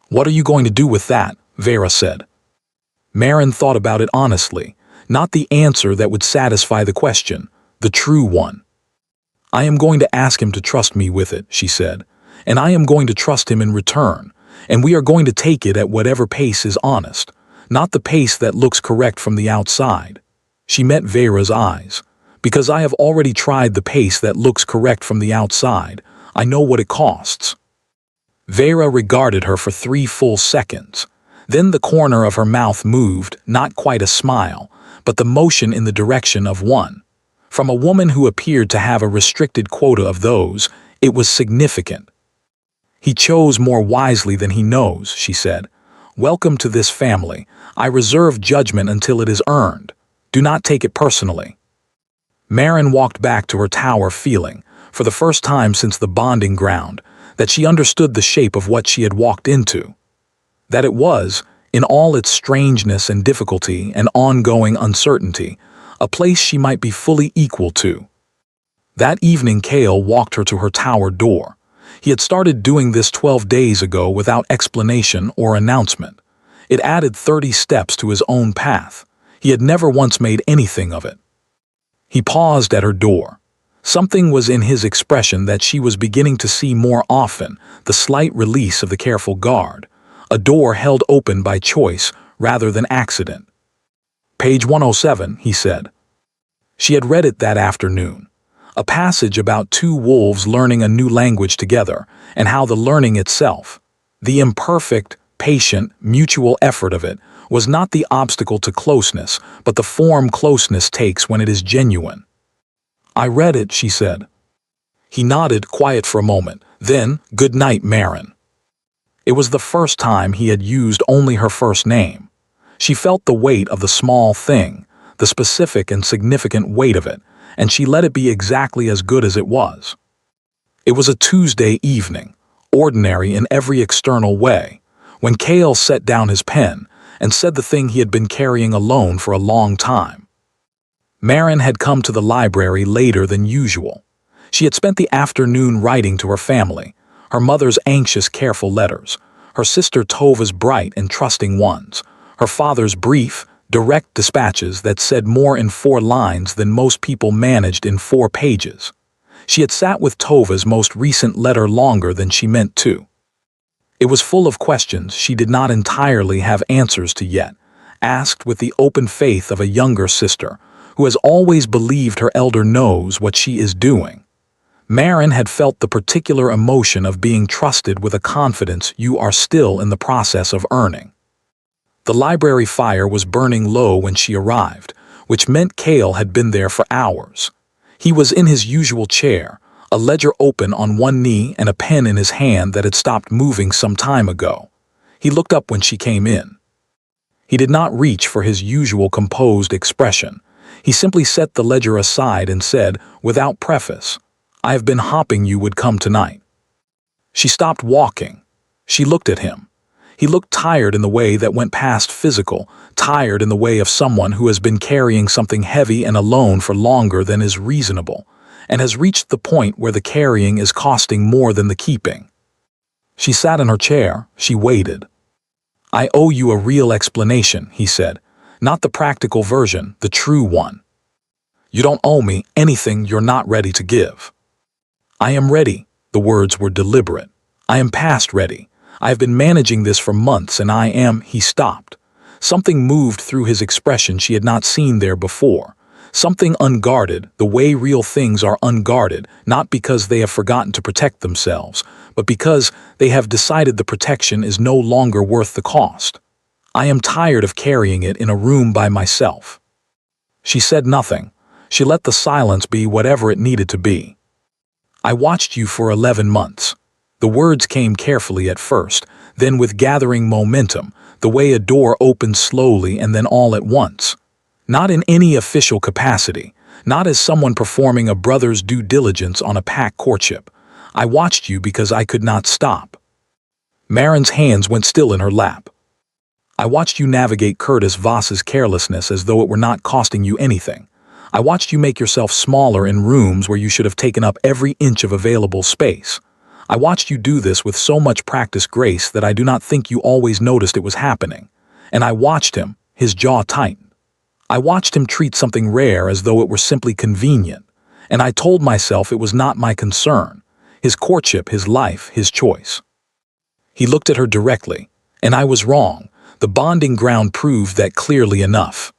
What are you going to do with that? Vera said. Marin thought about it honestly, not the answer that would satisfy the question, the true one. I am going to ask him to trust me with it, she said, and I am going to trust him in return, and we are going to take it at whatever pace is honest, not the pace that looks correct from the outside. She met Vera's eyes. Because I have already tried the pace that looks correct from the outside, I know what it costs. Vera regarded her for 3 full seconds. Then the corner of her mouth moved, not quite a smile, but the motion in the direction of one. From a woman who appeared to have a restricted quota of those, it was significant. He chose more wisely than he knows, she said. Welcome to this family. I reserve judgment until it is earned. Do not take it personally. Marin walked back to her tower feeling, for the first time since the bonding ground, that she understood the shape of what she had walked into. That it was, in all its strangeness and difficulty and ongoing uncertainty, a place she might be fully equal to. That evening Cale walked her to her tower door. He had started doing this 12 days ago without explanation or announcement. It added 30 steps to his own path. He had never once made anything of it. He paused at her door. Something was in his expression that she was beginning to see more often, the slight release of the careful guard, a door held open by choice rather than accident. Page 107, he said. She had read it that afternoon. A passage about 2 wolves learning a new language together, and how the learning itself, the imperfect, patient, mutual effort of it, was not the obstacle to closeness, but the form closeness takes when it is genuine. I read it, she said. He nodded, quiet for a moment, then, good night, Marin. It was the first time he had used only her first name. She felt the weight of the small thing, the specific and significant weight of it, and she let it be exactly as good as it was. It was a Tuesday evening. ordinary in every external way, when Cale set down his pen and said the thing he had been carrying alone for a long time. Marin had come to the library later than usual. She had spent the afternoon writing to her family, her mother's anxious, careful letters, her sister Tova's bright and trusting ones, her father's brief, direct dispatches that said more in 4 lines than most people managed in 4 pages. She had sat with Tova's most recent letter longer than she meant to. It was full of questions she did not entirely have answers to yet, asked with the open faith of a younger sister, who has always believed her elder knows what she is doing. Marin had felt the particular emotion of being trusted with a confidence you are still in the process of earning. The library fire was burning low when she arrived, which meant Cale had been there for hours. He was in his usual chair, a ledger open on one knee and a pen in his hand that had stopped moving some time ago. He looked up when she came in. He did not reach for his usual composed expression. He simply set the ledger aside and said, without preface, "I have been hoping you would come tonight." She stopped walking. She looked at him. He looked tired in the way that went past physical, tired in the way of someone who has been carrying something heavy and alone for longer than is reasonable, and has reached the point where the carrying is costing more than the keeping. She sat in her chair. She waited. "I owe you a real explanation," he said. "Not the practical version, the true one. You don't owe me anything you're not ready to give." "I am ready." The words were deliberate. "I am past ready. I have been managing this for months and I am—" He stopped. Something moved through his expression she had not seen there before. Something unguarded, the way real things are unguarded, not because they have forgotten to protect themselves, but because they have decided the protection is no longer worth the cost. "I am tired of carrying it in a room by myself." She said nothing. She let the silence be whatever it needed to be. "I watched you for 11 months. The words came carefully at first, then with gathering momentum, the way a door opens slowly and then all at once. Not in any official capacity, not as someone performing a brother's due diligence on a pack courtship. I watched you because I could not stop." Marin's hands went still in her lap. "I watched you navigate Curtis Voss's carelessness as though it were not costing you anything. I watched you make yourself smaller in rooms where you should have taken up every inch of available space. I watched you do this with so much practiced grace that I do not think you always noticed it was happening. And I watched him, his jaw tightened. I watched him treat something rare as though it were simply convenient, and I told myself it was not my concern. His courtship, his life, his choice." He looked at her directly, and I was wrong. The bonding ground proved that clearly enough.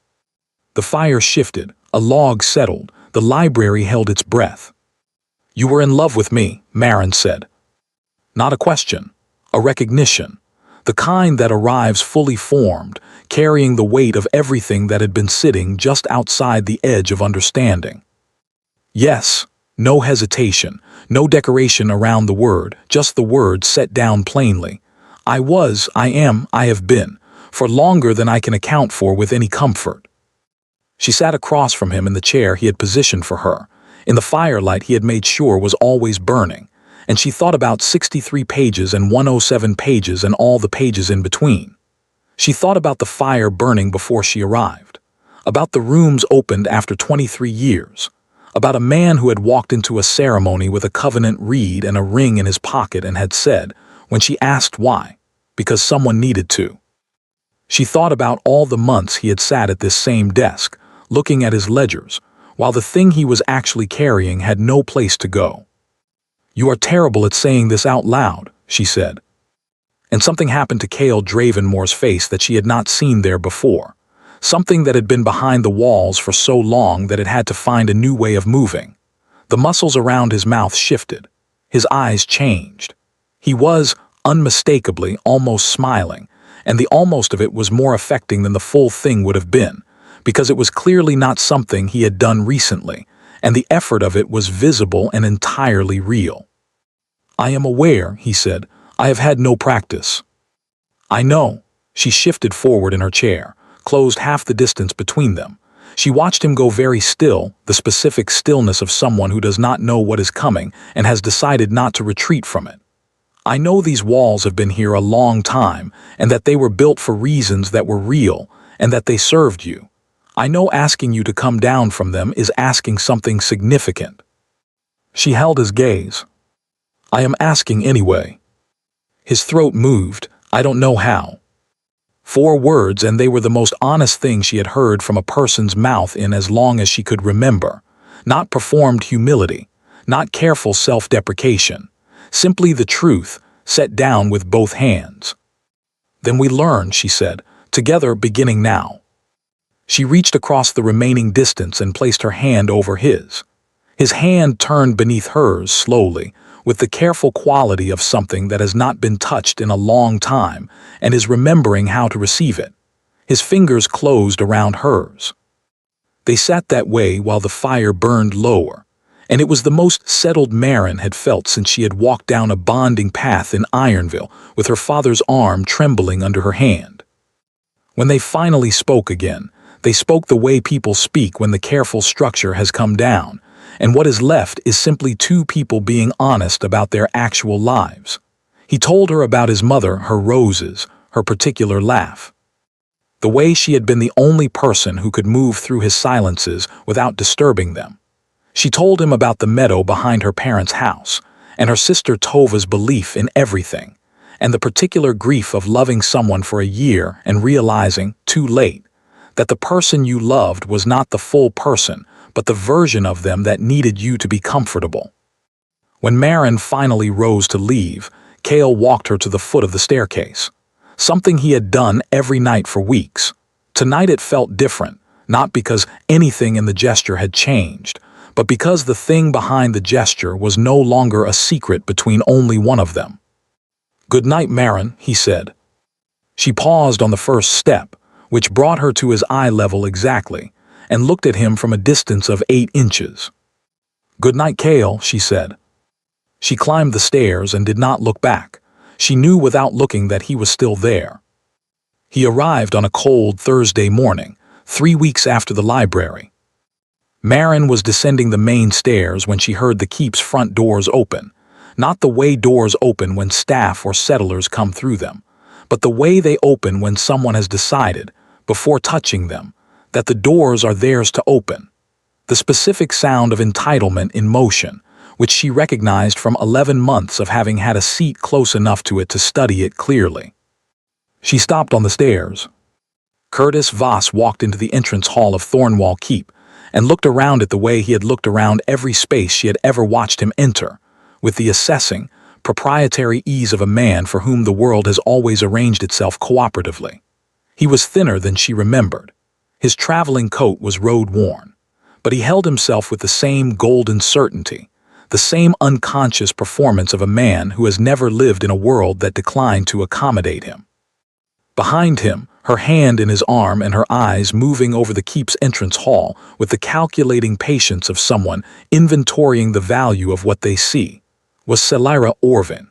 The fire shifted, a log settled, the library held its breath. "You were in love with me," Marin said. Not a question, a recognition, the kind that arrives fully formed, carrying the weight of everything that had been sitting just outside the edge of understanding. Yes, no hesitation, no decoration around the word, just the word set down plainly. I was, I am, I have been, for longer than I can account for with any comfort. She sat across from him in the chair he had positioned for her, in the firelight he had made sure was always burning, and she thought about 63 pages and 107 pages and all the pages in between. She thought about the fire burning before she arrived, about the rooms opened after 23 years, about a man who had walked into a ceremony with a covenant reed and a ring in his pocket and had said, when she asked why, because someone needed to. She thought about all the months he had sat at this same desk, looking at his ledgers, while the thing he was actually carrying had no place to go. "You are terrible at saying this out loud," she said. And something happened to Cale Dravenmore's face that she had not seen there before, something that had been behind the walls for so long that it had to find a new way of moving. The muscles around his mouth shifted. His eyes changed. He was, unmistakably, almost smiling, and the almost of it was more affecting than the full thing would have been, because it was clearly not something he had done recently, and the effort of it was visible and entirely real. "I am aware," he said. "I have had no practice." "I know." She shifted forward in her chair, closed half the distance between them. She watched him go very still, the specific stillness of someone who does not know what is coming and has decided not to retreat from it. I know these walls have been here a long time, and that they were built for reasons that were real, and that they served you. I know asking you to come down from them is asking something significant." She held his gaze. "I am asking anyway." His throat moved, I don't know how. 4 words, and they were the most honest thing she had heard from a person's mouth in as long as she could remember. Not performed humility, not careful self-deprecation. Simply the truth, set down with both hands. "Then we learn," she said, "together beginning now." She reached across the remaining distance and placed her hand over his. His hand turned beneath hers slowly, with the careful quality of something that has not been touched in a long time and is remembering how to receive it. His fingers closed around hers. They sat that way while the fire burned lower, and it was the most settled Marin had felt since she had walked down a bonding path in Ironville with her father's arm trembling under her hand. When they finally spoke again, they spoke the way people speak when the careful structure has come down, and what is left is simply 2 people being honest about their actual lives. He told her about his mother, her roses, her particular laugh. The way she had been the only person who could move through his silences without disturbing them. She told him about the meadow behind her parents' house, and her sister Tova's belief in everything, and the particular grief of loving someone for a year and realizing, too late, that the person you loved was not the full person, but the version of them that needed you to be comfortable. When Marin finally rose to leave, Cale walked her to the foot of the staircase. Something he had done every night for weeks. Tonight it felt different, not because anything in the gesture had changed, but because the thing behind the gesture was no longer a secret between only one of them. "Good night, Marin," he said. She paused on the first step, which brought her to his eye level exactly, and looked at him from a distance of 8 inches. "Good night, Cale," she said. She climbed the stairs and did not look back. She knew without looking that he was still there. He arrived on a cold Thursday morning, 3 weeks after the library. Marin was descending the main stairs when she heard the keep's front doors open, not the way doors open when staff or settlers come through them, but the way they open when someone has decided, before touching them, that the doors are theirs to open. The specific sound of entitlement in motion, which she recognized from 11 months of having had a seat close enough to it to study it clearly. She stopped on the stairs. Curtis Voss walked into the entrance hall of Thornwall Keep and looked around it the way he had looked around every space she had ever watched him enter, with the assessing, proprietary ease of a man for whom the world has always arranged itself cooperatively. He was thinner than she remembered. His traveling coat was road-worn, but he held himself with the same golden certainty, the same unconscious performance of a man who has never lived in a world that declined to accommodate him. Behind him, her hand in his arm and her eyes moving over the keep's entrance hall with the calculating patience of someone inventorying the value of what they see, was Celira Orvin.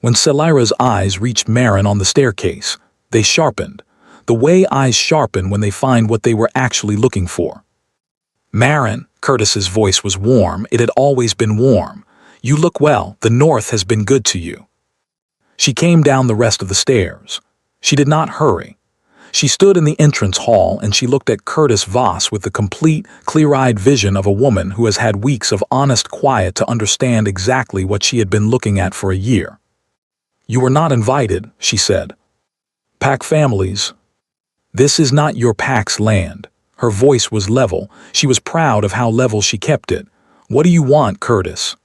When Celira's eyes reached Marin on the staircase, they sharpened, the way eyes sharpen when they find what they were actually looking for. "Marin," Curtis's voice was warm, it had always been warm. "You look well, the North has been good to you." She came down the rest of the stairs. She did not hurry. She stood in the entrance hall and she looked at Curtis Voss with the complete, clear-eyed vision of a woman who has had weeks of honest quiet to understand exactly what she had been looking at for a year. "You were not invited," she said. "Pack families. This is not your pack's land." Her voice was level. She was proud of how level she kept it. "What do you want, Curtis?"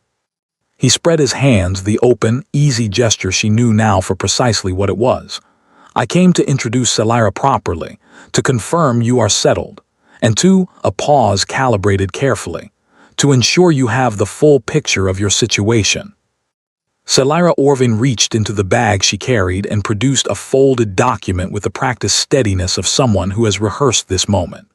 He spread his hands, the open, easy gesture she knew now for precisely what it was. "I came to introduce Celira properly, to confirm you are settled, and to," a pause calibrated carefully, "to ensure you have the full picture of your situation." Celira Orvin reached into the bag she carried and produced a folded document with the practiced steadiness of someone who has rehearsed this moment.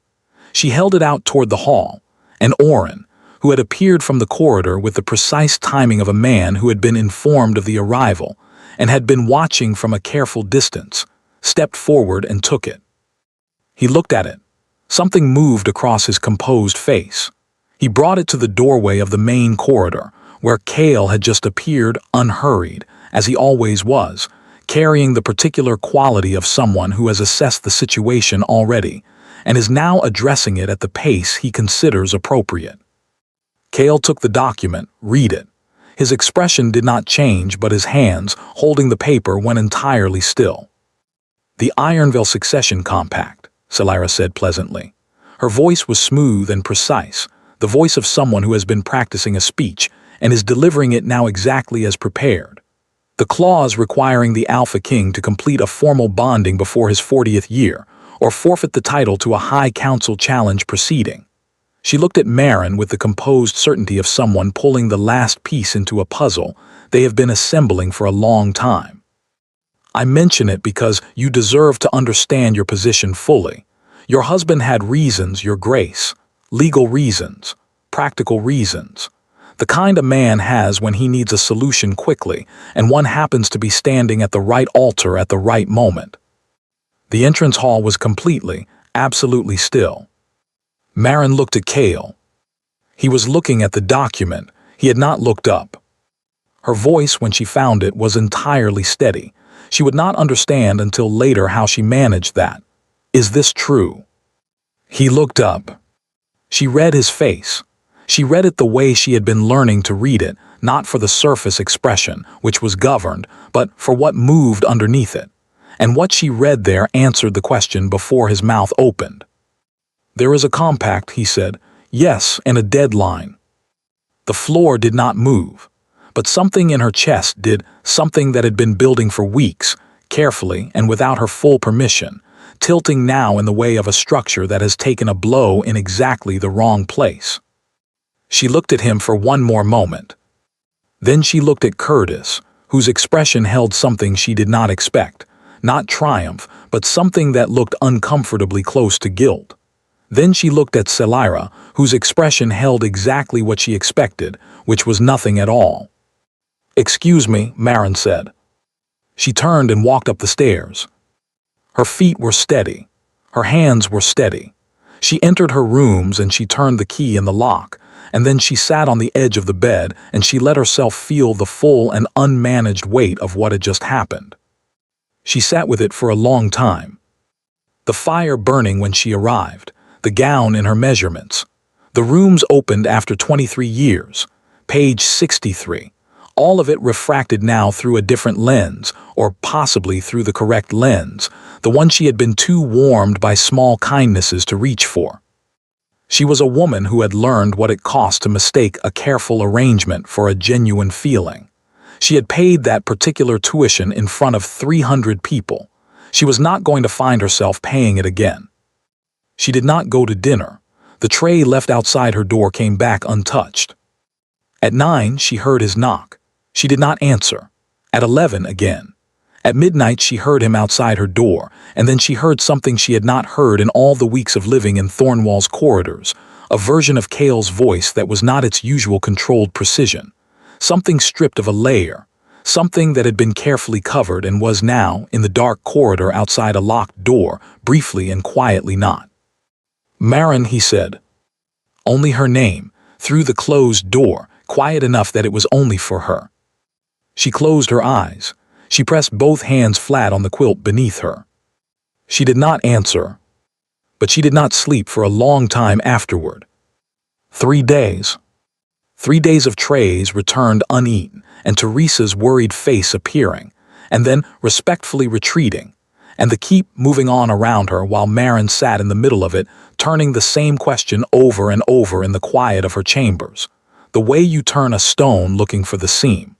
She held it out toward the hall, and Oren, who had appeared from the corridor with the precise timing of a man who had been informed of the arrival and had been watching from a careful distance, stepped forward and took it. He looked at it. Something moved across his composed face. He brought it to the doorway of the main corridor, where Cale had just appeared unhurried, as he always was, carrying the particular quality of someone who has assessed the situation already and is now addressing it at the pace he considers appropriate. Cale took the document, read it. His expression did not change, but his hands, holding the paper, went entirely still. "The Ironville Succession Compact," Selira said pleasantly. Her voice was smooth and precise, the voice of someone who has been practicing a speech and is delivering it now exactly as prepared. "The clause requiring the Alpha King to complete a formal bonding before his 40th year, or forfeit the title to a High Council challenge proceeding." She looked at Marin with the composed certainty of someone pulling the last piece into a puzzle they have been assembling for a long time. "I mention it because you deserve to understand your position fully. Your husband had reasons, Your Grace. Legal reasons. Practical reasons. The kind a man has when he needs a solution quickly, and one happens to be standing at the right altar at the right moment." The entrance hall was completely, absolutely still. Marin looked at Cale. He was looking at the document. He had not looked up. Her voice, when she found it, was entirely steady. She would not understand until later how she managed that. "Is this true?" He looked up. She read his face. She read it the way she had been learning to read it, not for the surface expression, which was governed, but for what moved underneath it. And what she read there answered the question before his mouth opened. "There is a compact," he said. "Yes, and a deadline." The floor did not move, but something in her chest did, something that had been building for weeks, carefully and without her full permission, tilting now in the way of a structure that has taken a blow in exactly the wrong place. She looked at him for one more moment. Then she looked at Curtis, whose expression held something she did not expect, not triumph, but something that looked uncomfortably close to guilt. Then she looked at Selira, whose expression held exactly what she expected, which was nothing at all. "Excuse me," Marin said. She turned and walked up the stairs. Her feet were steady. Her hands were steady. She entered her rooms and she turned the key in the lock, and then she sat on the edge of the bed and she let herself feel the full and unmanaged weight of what had just happened. She sat with it for a long time. The fire burning when she arrived, the gown in her measurements. The rooms opened after 23 years, page 63. All of it refracted now through a different lens, or possibly through the correct lens, the one she had been too warmed by small kindnesses to reach for. She was a woman who had learned what it cost to mistake a careful arrangement for a genuine feeling. She had paid that particular tuition in front of 300 people. She was not going to find herself paying it again. She did not go to dinner. The tray left outside her door came back untouched. At 9, she heard his knock. She did not answer. At 11 again. At midnight she heard him outside her door, and then she heard something she had not heard in all the weeks of living in Thornwall's corridors, a version of Cale's voice that was not its usual controlled precision, something stripped of a layer, something that had been carefully covered and was now, in the dark corridor outside a locked door, briefly and quietly not. "Marin," he said. Only her name, through the closed door, quiet enough that it was only for her. She closed her eyes. She pressed both hands flat on the quilt beneath her. She did not answer, but she did not sleep for a long time afterward. 3 days. 3 days of trays returned uneaten, and Teresa's worried face appearing, and then respectfully retreating, and the keep moving on around her while Marin sat in the middle of it, turning the same question over and over in the quiet of her chambers, the way you turn a stone looking for the seam.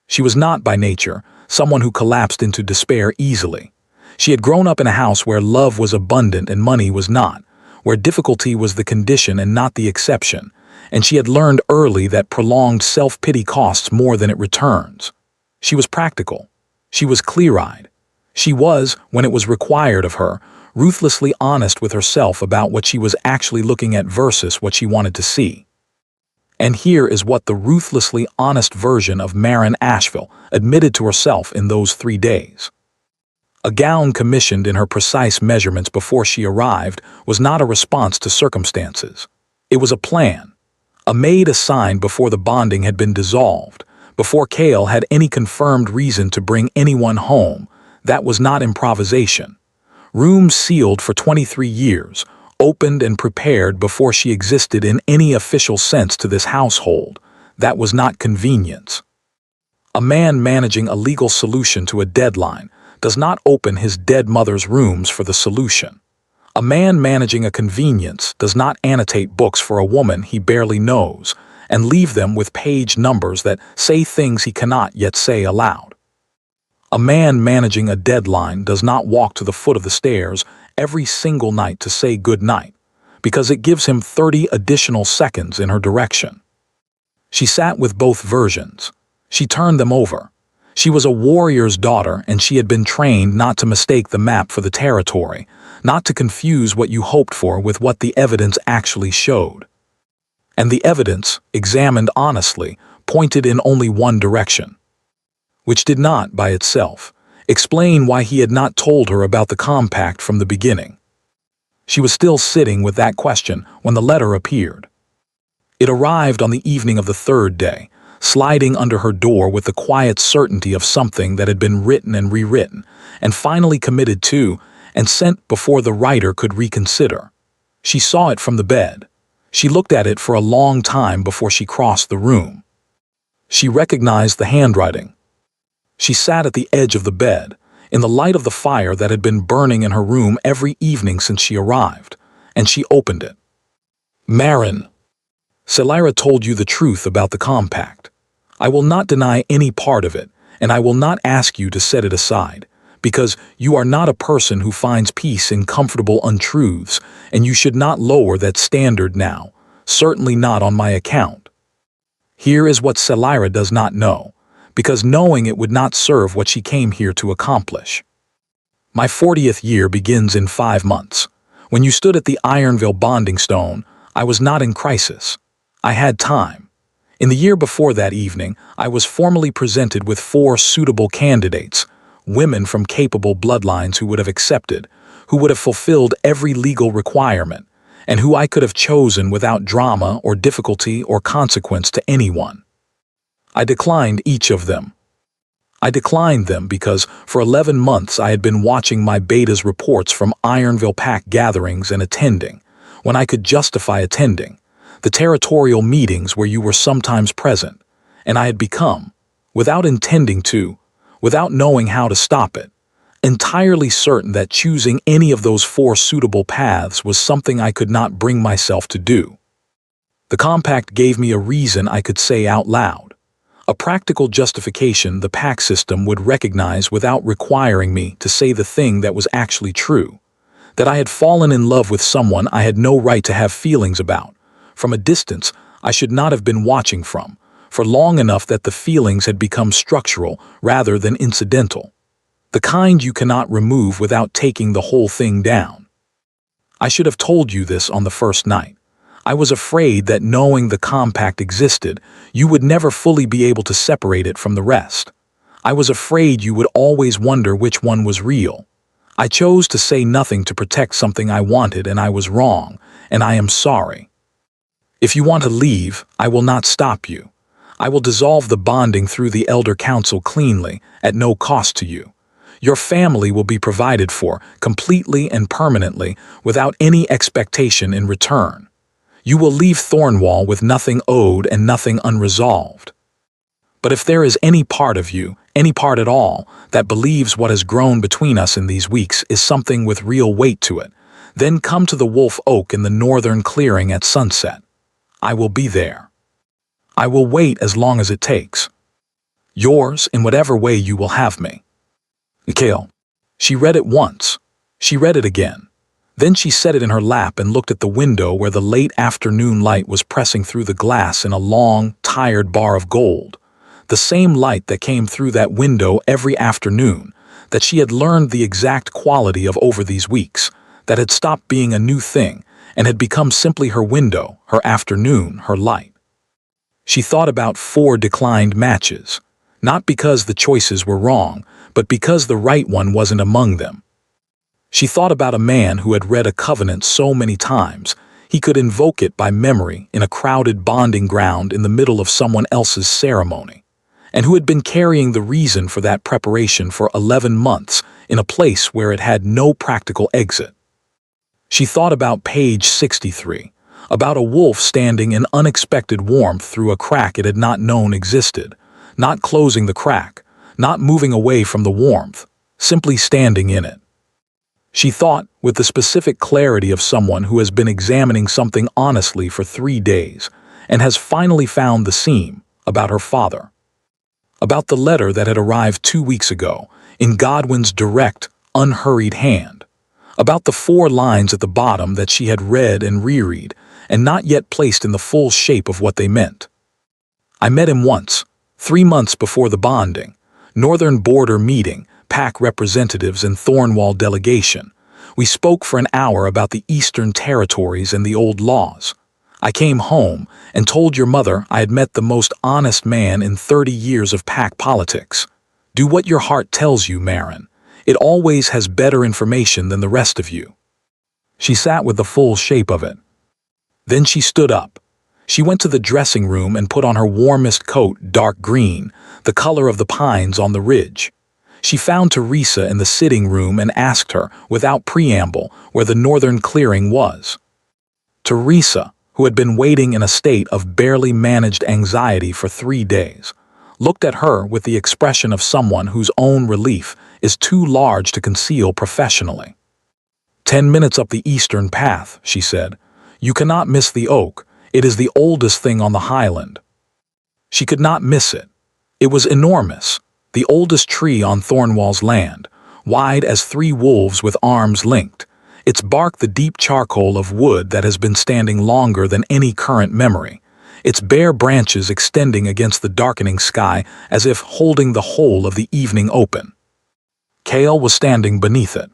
She was not, by nature, someone who collapsed into despair easily. She had grown up in a house where love was abundant and money was not, where difficulty was the condition and not the exception, and she had learned early that prolonged self-pity costs more than it returns. She was practical. She was clear-eyed. She was, when it was required of her, ruthlessly honest with herself about what she was actually looking at versus what she wanted to see. And here is what the ruthlessly honest version of Marin Asheville admitted to herself in those 3 days. A gown commissioned in her precise measurements before she arrived was not a response to circumstances. It was a plan. A maid assigned before the bonding had been dissolved, Before Kale had any confirmed reason to bring anyone home, that was not improvisation. Rooms sealed for 23 years, opened and prepared before she existed in any official sense to this household. That was not convenience. A man managing a legal solution to a deadline does not open his dead mother's rooms for the solution. A man managing a convenience does not annotate books for a woman he barely knows and leave them with page numbers that say things he cannot yet say aloud. A man managing a deadline does not walk to the foot of the stairs every single night to say good night, because it gives him 30 additional seconds in her direction. She sat with both versions. She turned them over. She was a warrior's daughter, and she had been trained not to mistake the map for the territory, not to confuse what you hoped for with what the evidence actually showed. And the evidence, examined honestly, pointed in only one direction, which did not, by itself, explain why he had not told her about the compact from the beginning. She was still sitting with that question when the letter appeared. It arrived on the evening of the third day, sliding under her door with the quiet certainty of something that had been written and rewritten, and finally committed to, and sent before the writer could reconsider. She saw it from the bed. She looked at it for a long time before she crossed the room. She recognized the handwriting. She sat at the edge of the bed, in the light of the fire that had been burning in her room every evening since she arrived, and she opened it. Marin, Selira told you the truth about the compact. I will not deny any part of it, and I will not ask you to set it aside, because you are not a person who finds peace in comfortable untruths, and you should not lower that standard now, certainly not on my account. Here is what Selira does not know, because knowing it would not serve what she came here to accomplish. My 40th year begins in 5 months. When you stood at the Ironville bonding stone, I was not in crisis. I had time. In the year before that evening, I was formally presented with 4 suitable candidates, women from capable bloodlines who would have accepted, who would have fulfilled every legal requirement, and who I could have chosen without drama or difficulty or consequence to anyone. I declined each of them. I declined them because for 11 months I had been watching my betas reports from Ironville pack gatherings and attending, when I could justify attending, the territorial meetings where you were sometimes present, and I had become, without intending to, without knowing how to stop it, entirely certain that choosing any of those 4 suitable paths was something I could not bring myself to do. The compact gave me a reason I could say out loud, a practical justification the pack system would recognize without requiring me to say the thing that was actually true, that I had fallen in love with someone I had no right to have feelings about, from a distance I should not have been watching from, for long enough that the feelings had become structural rather than incidental, the kind you cannot remove without taking the whole thing down. I should have told you this on the first night. I was afraid that knowing the compact existed, you would never fully be able to separate it from the rest. I was afraid you would always wonder which one was real. I chose to say nothing to protect something I wanted, and I was wrong, and I am sorry. If you want to leave, I will not stop you. I will dissolve the bonding through the Elder Council cleanly, at no cost to you. Your family will be provided for, completely and permanently, without any expectation in return. You will leave Thornwall with nothing owed and nothing unresolved. But if there is any part of you, any part at all, that believes what has grown between us in these weeks is something with real weight to it, then come to the Wolf Oak in the northern clearing at sunset. I will be there. I will wait as long as it takes. Yours in whatever way you will have me. Mikhail. She read it once. She read it again. Then she set it in her lap and looked at the window where the late afternoon light was pressing through the glass in a long, tired bar of gold. The same light that came through that window every afternoon, that she had learned the exact quality of over these weeks, that had stopped being a new thing and had become simply her window, her afternoon, her light. She thought about 4 declined matches, not because the choices were wrong, but because the right one wasn't among them. She thought about a man who had read a covenant so many times, he could invoke it by memory in a crowded bonding ground in the middle of someone else's ceremony. and who had been carrying the reason for that preparation for 11 months in a place where it had no practical exit. She thought about page 63, about a wolf standing in unexpected warmth through a crack it had not known existed, not closing the crack, not moving away from the warmth, simply standing in it. She thought with the specific clarity of someone who has been examining something honestly for 3 days and has finally found the seam, about her father. About the letter that had arrived 2 weeks ago, in Godwin's direct, unhurried hand. About the 4 lines at the bottom that she had read and reread, and not yet placed in the full shape of what they meant. I met him once, 3 months before the bonding, Northern Border meeting, PAC representatives and Thornwall delegation. We spoke for an hour about the Eastern Territories and the old laws. I came home and told your mother I had met the most honest man in 30 years of PAC politics. Do what your heart tells you, Marin. It always has better information than the rest of you. She sat with the full shape of it. Then she stood up. She went to the dressing room and put on her warmest coat, dark green, the color of the pines on the ridge. She found Teresa in the sitting room and asked her, without preamble, where the northern clearing was. Teresa, who had been waiting in a state of barely managed anxiety for 3 days, looked at her with the expression of someone whose own relief is too large to conceal professionally. 10 minutes up the eastern path, she said. You cannot miss the oak. It is the oldest thing on the highland. She could not miss it. It was enormous, the oldest tree on Thornwall's land, wide as 3 wolves with arms linked, its bark the deep charcoal of wood that has been standing longer than any current memory, its bare branches extending against the darkening sky as if holding the whole of the evening open. Cale was standing beneath it.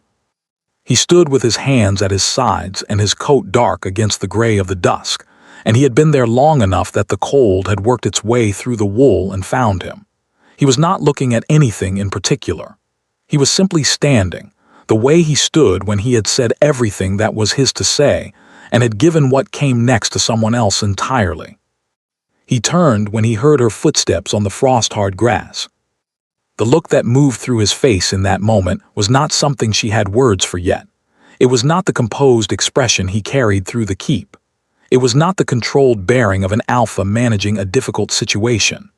He stood with his hands at his sides and his coat dark against the gray of the dusk, and he had been there long enough that the cold had worked its way through the wool and found him. He was not looking at anything in particular. He was simply standing, the way he stood when he had said everything that was his to say, and had given what came next to someone else entirely. He turned when he heard her footsteps on the frost-hard grass. The look that moved through his face in that moment was not something she had words for yet. It was not the composed expression he carried through the keep. It was not the controlled bearing of an alpha managing a difficult situation.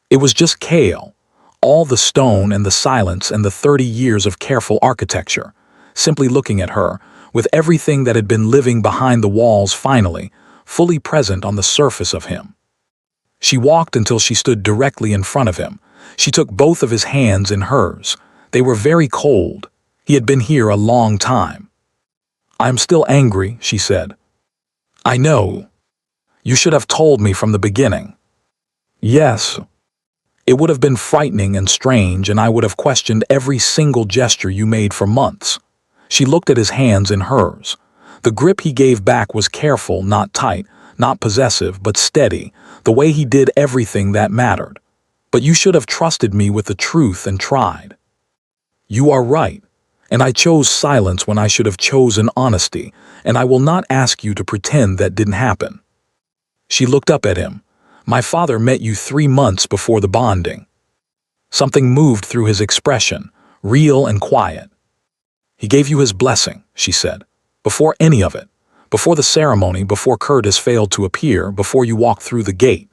It was just Cale, all the stone and the silence and the 30 years of careful architecture, simply looking at her, with everything that had been living behind the walls finally, fully present on the surface of him. She walked until she stood directly in front of him. She took both of his hands in hers. They were very cold. He had been here a long time. "I'm still angry," she said. "I know. You should have told me from the beginning." "Yes. It would have been frightening and strange, and I would have questioned every single gesture you made for months." She looked at his hands in hers. The grip he gave back was careful, not tight, not possessive, but steady, the way he did everything that mattered. "But you should have trusted me with the truth and tried." "You are right, and I chose silence when I should have chosen honesty, and I will not ask you to pretend that didn't happen." She looked up at him. "My father met you 3 months before the bonding." Something moved through his expression, real and quiet. "He gave you his blessing," she said, "before any of it, before the ceremony, before Curtis failed to appear, before you walked through the gate."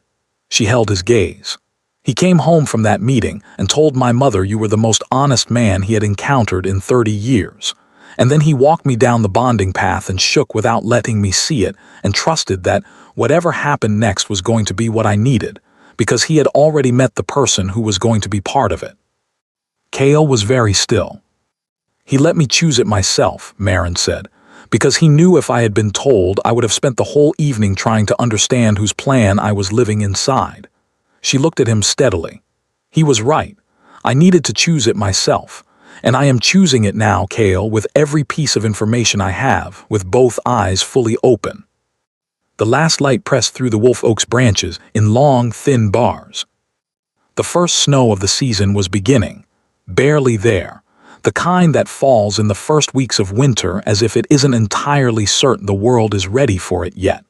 She held his gaze. "He came home from that meeting and told my mother you were the most honest man he had encountered in 30 years. And then he walked me down the bonding path and shook without letting me see it and trusted that whatever happened next was going to be what I needed, because he had already met the person who was going to be part of it." Cale was very still. "He let me choose it myself," Marin said, "because he knew if I had been told I would have spent the whole evening trying to understand whose plan I was living inside." She looked at him steadily. "He was right. I needed to choose it myself. And I am choosing it now, Cale, with every piece of information I have, with both eyes fully open." The last light pressed through the wolf oak's branches in long, thin bars. The first snow of the season was beginning, barely there, the kind that falls in the first weeks of winter as if it isn't entirely certain the world is ready for it yet.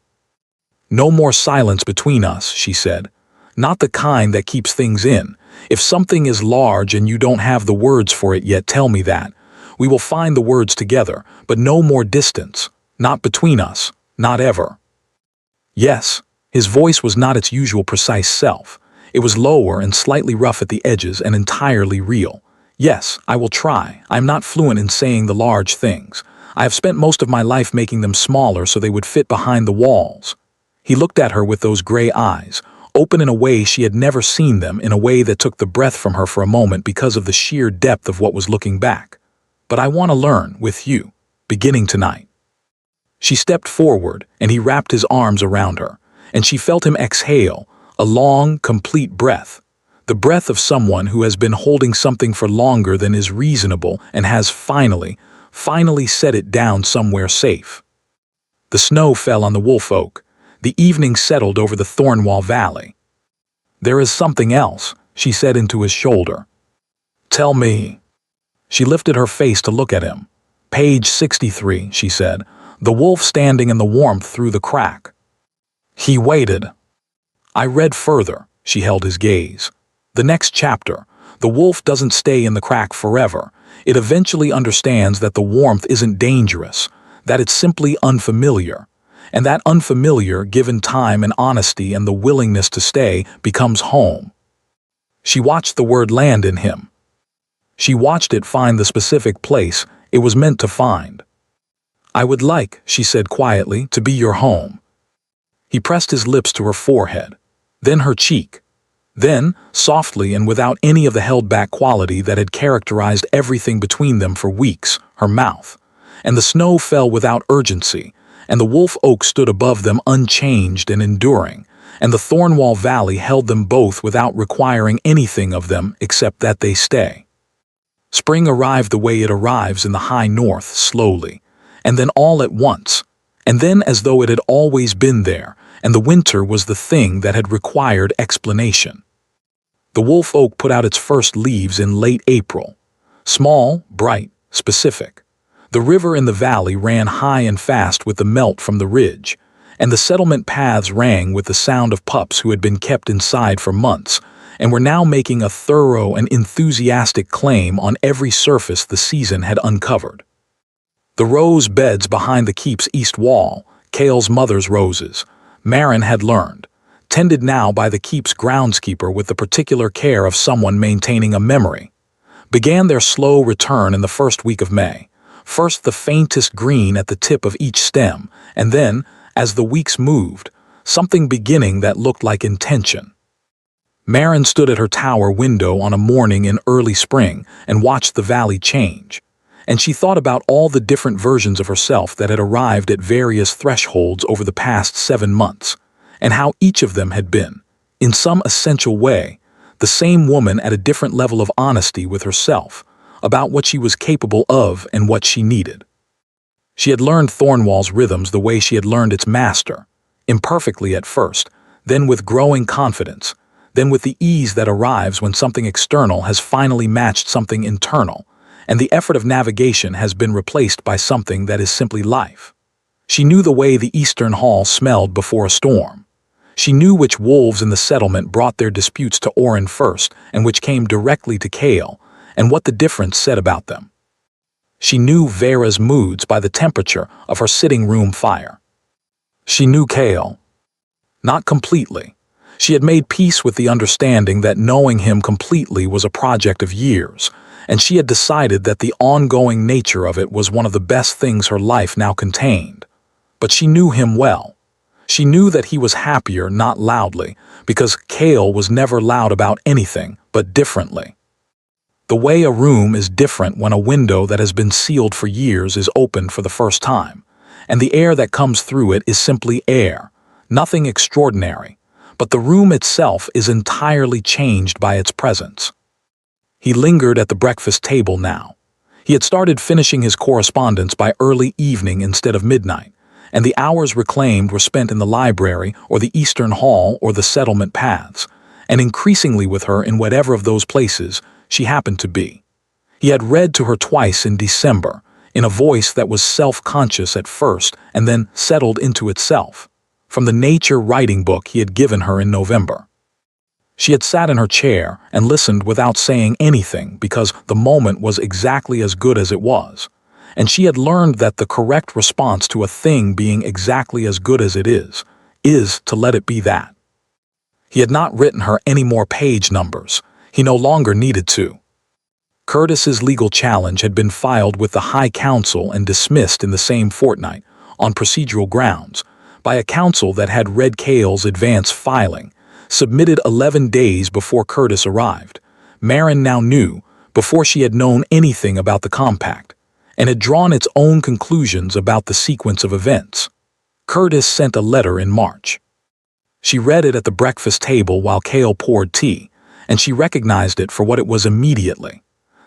"No more silence between us," she said. "Not the kind that keeps things in. If something is large and you don't have the words for it yet, tell me that. We will find the words together, but no more distance. Not between us. Not ever. Yes, his voice was not its usual precise self. It was lower and slightly rough at the edges and entirely real. Yes, I will try. I am not fluent in saying the large things. I have spent most of my life making them smaller so they would fit behind the walls. He looked at her with those gray eyes, open in a way she had never seen them, in a way that took the breath from her for a moment because of the sheer depth of what was looking back. But I want to learn, with you, beginning tonight. She stepped forward, and he wrapped his arms around her, and she felt him exhale, a long, complete breath. The breath of someone who has been holding something for longer than is reasonable and has finally set it down somewhere safe. The snow fell on the wolf oak. The evening settled over the Thornwall Valley. "There is something else," she said into his shoulder. "Tell me." She lifted her face to look at him. "Page 63, she said, the wolf standing in the warmth through the crack. He waited. I read further. She held his gaze. The next chapter. The wolf doesn't stay in the crack forever. It eventually understands that the warmth isn't dangerous, that it's simply unfamiliar. And that unfamiliar, given time and honesty and the willingness to stay, becomes home. She watched the word land in him. She watched it find the specific place it was meant to find. "I would like," she said quietly, "to be your home." He pressed his lips to her forehead, then her cheek. Then, softly and without any of the held-back quality that had characterized everything between them for weeks, her mouth. And the snow fell without urgency, and the wolf oak stood above them unchanged and enduring, and the Thornwall Valley held them both without requiring anything of them except that they stay. Spring arrived the way it arrives in the high north, slowly, and then all at once, and then as though it had always been there, and the winter was the thing that had required explanation. The wolf oak put out its first leaves in late April. Small, bright, specific. The river in the valley ran high and fast with the melt from the ridge, and the settlement paths rang with the sound of pups who had been kept inside for months, and were now making a thorough and enthusiastic claim on every surface the season had uncovered. The rose beds behind the keep's east wall, Cale's mother's roses, Marin had learned, tended now by the keep's groundskeeper with the particular care of someone maintaining a memory, began their slow return in the first week of May, first the faintest green at the tip of each stem, and then, as the weeks moved, something beginning that looked like intention. Marin stood at her tower window on a morning in early spring and watched the valley change, and she thought about all the different versions of herself that had arrived at various thresholds over the past 7 months, and how each of them had been, in some essential way, the same woman at a different level of honesty with herself, about what she was capable of and what she needed. She had learned Thornwall's rhythms the way she had learned its master, imperfectly at first, then with growing confidence, then with the ease that arrives when something external has finally matched something internal, and the effort of navigation has been replaced by something that is simply life. She knew the way the eastern hall smelled before a storm. She knew which wolves in the settlement brought their disputes to Orin first and which came directly to Cale, and what the difference said about them. She knew Vera's moods by the temperature of her sitting room fire. She knew Cale. Not completely. She had made peace with the understanding that knowing him completely was a project of years, and she had decided that the ongoing nature of it was one of the best things her life now contained. But she knew him well. She knew that he was happier, not loudly, because Cale was never loud about anything, but differently. The way a room is different when a window that has been sealed for years is opened for the first time, and the air that comes through it is simply air, nothing extraordinary, but the room itself is entirely changed by its presence. He lingered at the breakfast table now. He had started finishing his correspondence by early evening instead of midnight, and the hours reclaimed were spent in the library or the Eastern Hall or the settlement paths, and increasingly with her in whatever of those places she happened to be. He had read to her twice in December, in a voice that was self-conscious at first and then settled into itself, from the nature writing book he had given her in November. She had sat in her chair and listened without saying anything because the moment was exactly as good as it was, and she had learned that the correct response to a thing being exactly as good as it is to let it be that. He had not written her any more page numbers. He no longer needed to. Curtis's legal challenge had been filed with the High Council and dismissed in the same fortnight, on procedural grounds, by a council that had read Cale's advance filing, submitted 11 days before Curtis arrived. Marin now knew, before she had known anything about the compact, and had drawn its own conclusions about the sequence of events. Curtis sent a letter in March. She read it at the breakfast table while Cale poured tea, and she recognized it for what it was immediately: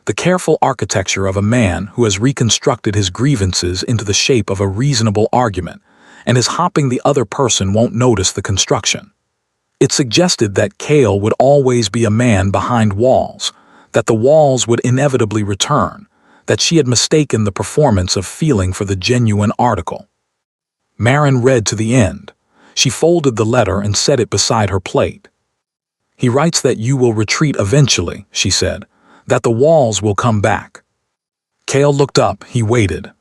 the careful architecture of a man who has reconstructed his grievances into the shape of a reasonable argument and is hoping the other person won't notice the construction. It suggested that Cale would always be a man behind walls, that the walls would inevitably return, that she had mistaken the performance of feeling for the genuine article. Marin read to the end. She folded the letter and set it beside her plate. "He writes that you will retreat eventually," she said, "that the walls will come back." Cale looked up. He waited.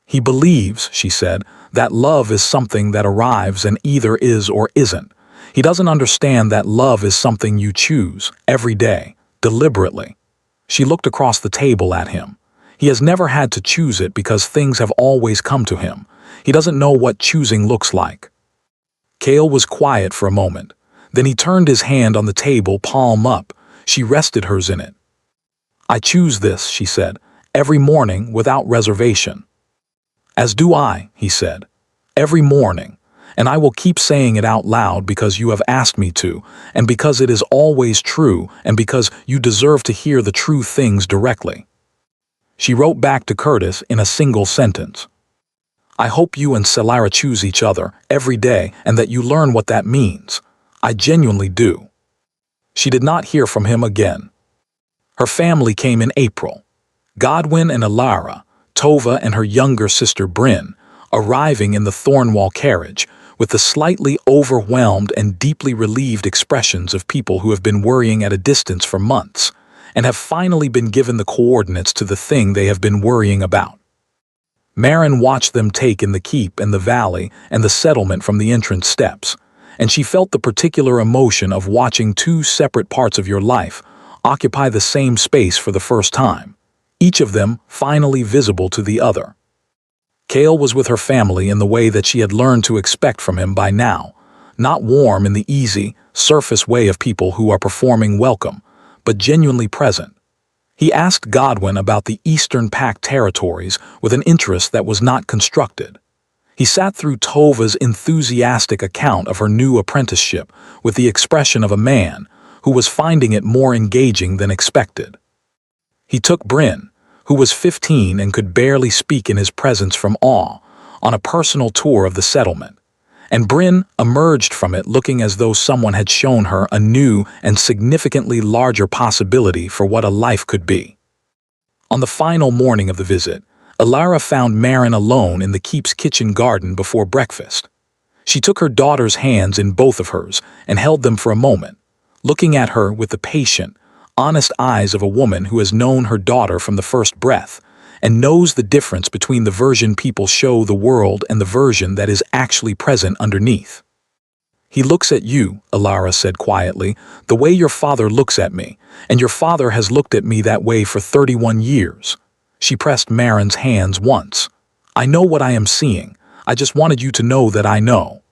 "He believes," she said, "that love is something that arrives and either is or isn't. He doesn't understand that love is something you choose, every day, deliberately." She looked across the table at him. He has never had to choose it because things have always come to him. He doesn't know what choosing looks like. Cale was quiet for a moment. Then he turned his hand on the table, palm up. She rested hers in it. "I choose this," she said, "every morning without reservation." "As do I," he said, "every morning, and I will keep saying it out loud because you have asked me to, and because it is always true, and because you deserve to hear the true things directly." She wrote back to Curtis in a single sentence: "I hope you and Celara choose each other every day and that you learn what that means. I genuinely do." She did not hear from him again. Her family came in April. Godwin and Alara, Tova and her younger sister Bryn, arriving in the Thornwall carriage, with the slightly overwhelmed and deeply relieved expressions of people who have been worrying at a distance for months, and have finally been given the coordinates to the thing they have been worrying about. Marin watched them take in the keep and the valley and the settlement from the entrance steps, and she felt the particular emotion of watching two separate parts of your life occupy the same space for the first time, each of them finally visible to the other. Cale was with her family in the way that she had learned to expect from him by now, not warm in the easy, surface way of people who are performing welcome, but genuinely present. He asked Godwin about the Eastern Pact territories with an interest that was not constructed. He sat through Tova's enthusiastic account of her new apprenticeship with the expression of a man who was finding it more engaging than expected. He took Bryn, who was 15 and could barely speak in his presence from awe, on a personal tour of the settlement, and Bryn emerged from it looking as though someone had shown her a new and significantly larger possibility for what a life could be. On the final morning of the visit, Alara found Marin alone in the keep's kitchen garden before breakfast. She took her daughter's hands in both of hers and held them for a moment, looking at her with the patient, honest eyes of a woman who has known her daughter from the first breath and knows the difference between the version people show the world and the version that is actually present underneath. "He looks at you," Alara said quietly, "the way your father looks at me, and your father has looked at me that way for 31 years. She pressed Marin's hands once. "I know what I am seeing. I just wanted you to know that I know."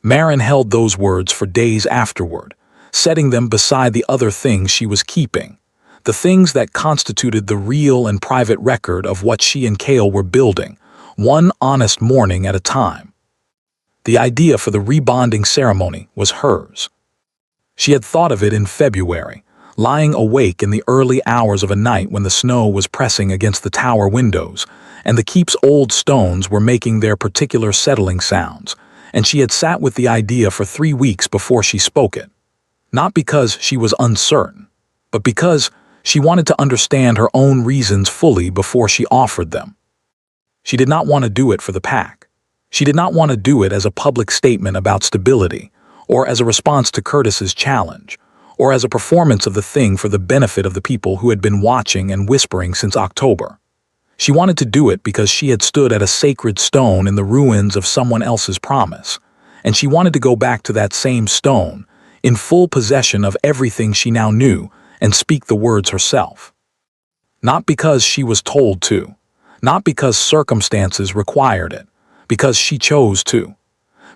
Marin held those words for days afterward, setting them beside the other things she was keeping, the things that constituted the real and private record of what she and Cale were building, one honest morning at a time. The idea for the rebonding ceremony was hers. She had thought of it in February, lying awake in the early hours of a night when the snow was pressing against the tower windows, and the keep's old stones were making their particular settling sounds, and she had sat with the idea for 3 weeks before she spoke it. Not because she was uncertain, but because she wanted to understand her own reasons fully before she offered them. She did not want to do it for the pack. She did not want to do it as a public statement about stability, or as a response to Curtis's challenge, or as a performance of the thing for the benefit of the people who had been watching and whispering since October. She wanted to do it because she had stood at a sacred stone in the ruins of someone else's promise, and she wanted to go back to that same stone, in full possession of everything she now knew, and speak the words herself. Not because she was told to, not because circumstances required it, because she chose to.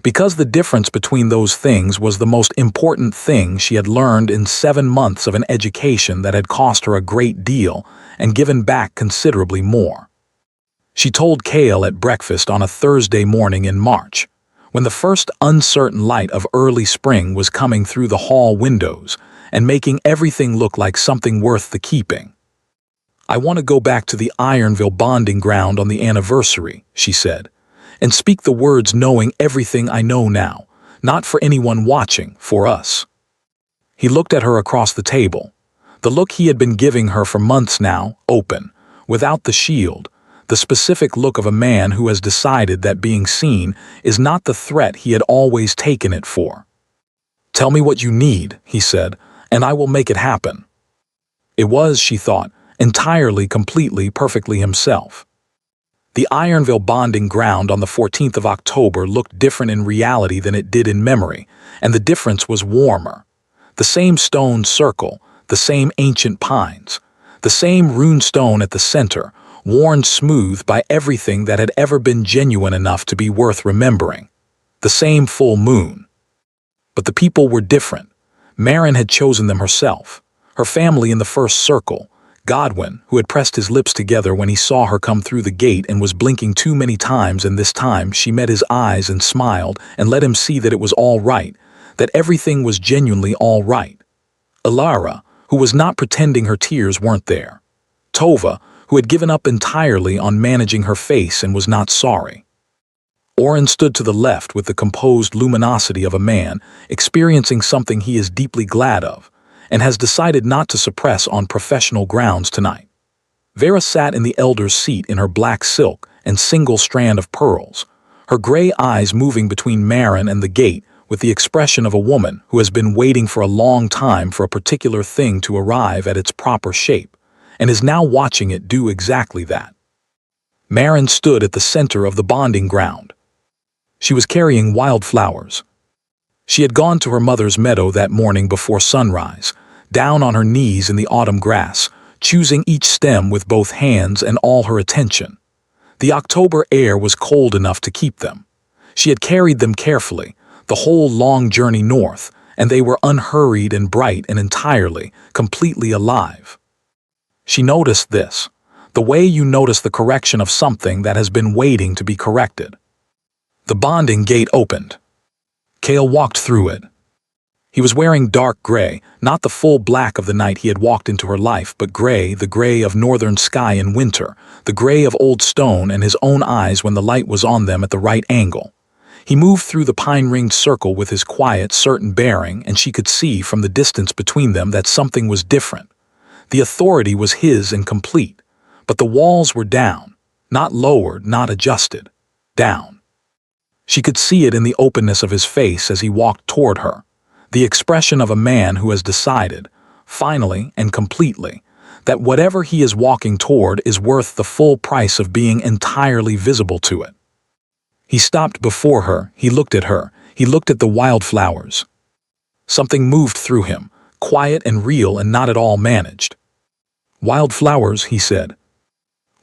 Because the difference between those things was the most important thing she had learned in 7 months of an education that had cost her a great deal and given back considerably more. She told Cale at breakfast on a Thursday morning in March, when the first uncertain light of early spring was coming through the hall windows and making everything look like something worth the keeping. "I want to go back to the Ironville bonding ground on the anniversary," she said, "and speak the words knowing everything I know now, not for anyone watching, for us." He looked at her across the table, the look he had been giving her for months now, open, without the shield, the specific look of a man who has decided that being seen is not the threat he had always taken it for. "Tell me what you need," he said, "and I will make it happen." It was, she thought, entirely, completely, perfectly himself. The Ironville bonding ground on the 14th of October looked different in reality than it did in memory, and the difference was warmer. The same stone circle, the same ancient pines, the same rune stone at the center, worn smooth by everything that had ever been genuine enough to be worth remembering. The same full moon. But the people were different. Marin had chosen them herself, her family in the first circle, Godwin, who had pressed his lips together when he saw her come through the gate and was blinking too many times, and this time she met his eyes and smiled and let him see that it was all right, that everything was genuinely all right. Ilara, who was not pretending her tears weren't there. Tova, who had given up entirely on managing her face and was not sorry. Oren stood to the left with the composed luminosity of a man experiencing something he is deeply glad of, and has decided not to suppress on professional grounds tonight. Vera sat in the elder's seat in her black silk and single strand of pearls, her gray eyes moving between Marin and the gate with the expression of a woman who has been waiting for a long time for a particular thing to arrive at its proper shape, and is now watching it do exactly that. Marin stood at the center of the bonding ground. She was carrying wildflowers. She had gone to her mother's meadow that morning before sunrise, down on her knees in the autumn grass, choosing each stem with both hands and all her attention. The October air was cold enough to keep them. She had carried them carefully, the whole long journey north, and they were unhurried and bright and entirely, completely alive. She noticed this, the way you notice the correction of something that has been waiting to be corrected. The bonding gate opened. Cale walked through it. He was wearing dark gray, not the full black of the night he had walked into her life, but gray, the gray of northern sky in winter, the gray of old stone and his own eyes when the light was on them at the right angle. He moved through the pine-ringed circle with his quiet, certain bearing, and she could see from the distance between them that something was different. The authority was his and complete, but the walls were down, not lowered, not adjusted, down. She could see it in the openness of his face as he walked toward her, the expression of a man who has decided, finally and completely, that whatever he is walking toward is worth the full price of being entirely visible to it. He stopped before her, he looked at her, he looked at the wildflowers. Something moved through him, quiet and real and not at all managed. "Wildflowers," he said.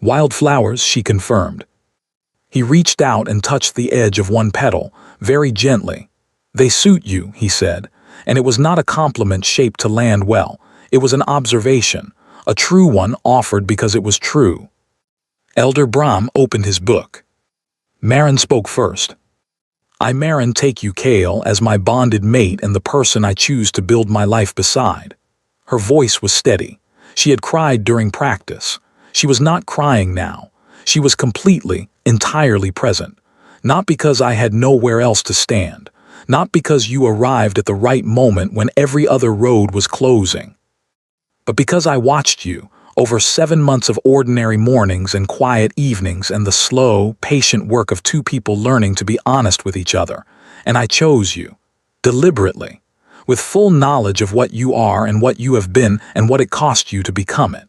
"Wildflowers," she confirmed. He reached out and touched the edge of one petal, very gently. "They suit you," he said, and it was not a compliment shaped to land well. It was an observation, a true one offered because it was true. Elder Brahm opened his book. Marin spoke first. "I, Marin, take you, Cale, as my bonded mate and the person I choose to build my life beside." Her voice was steady. She had cried during practice. She was not crying now. She was completely, entirely present. Not because I had nowhere else to stand. Not because you arrived at the right moment when every other road was closing. But because I watched you, over 7 months of ordinary mornings and quiet evenings and the slow, patient work of two people learning to be honest with each other, and I chose you. deliberately, with full knowledge of what you are and what you have been and what it cost you to become it.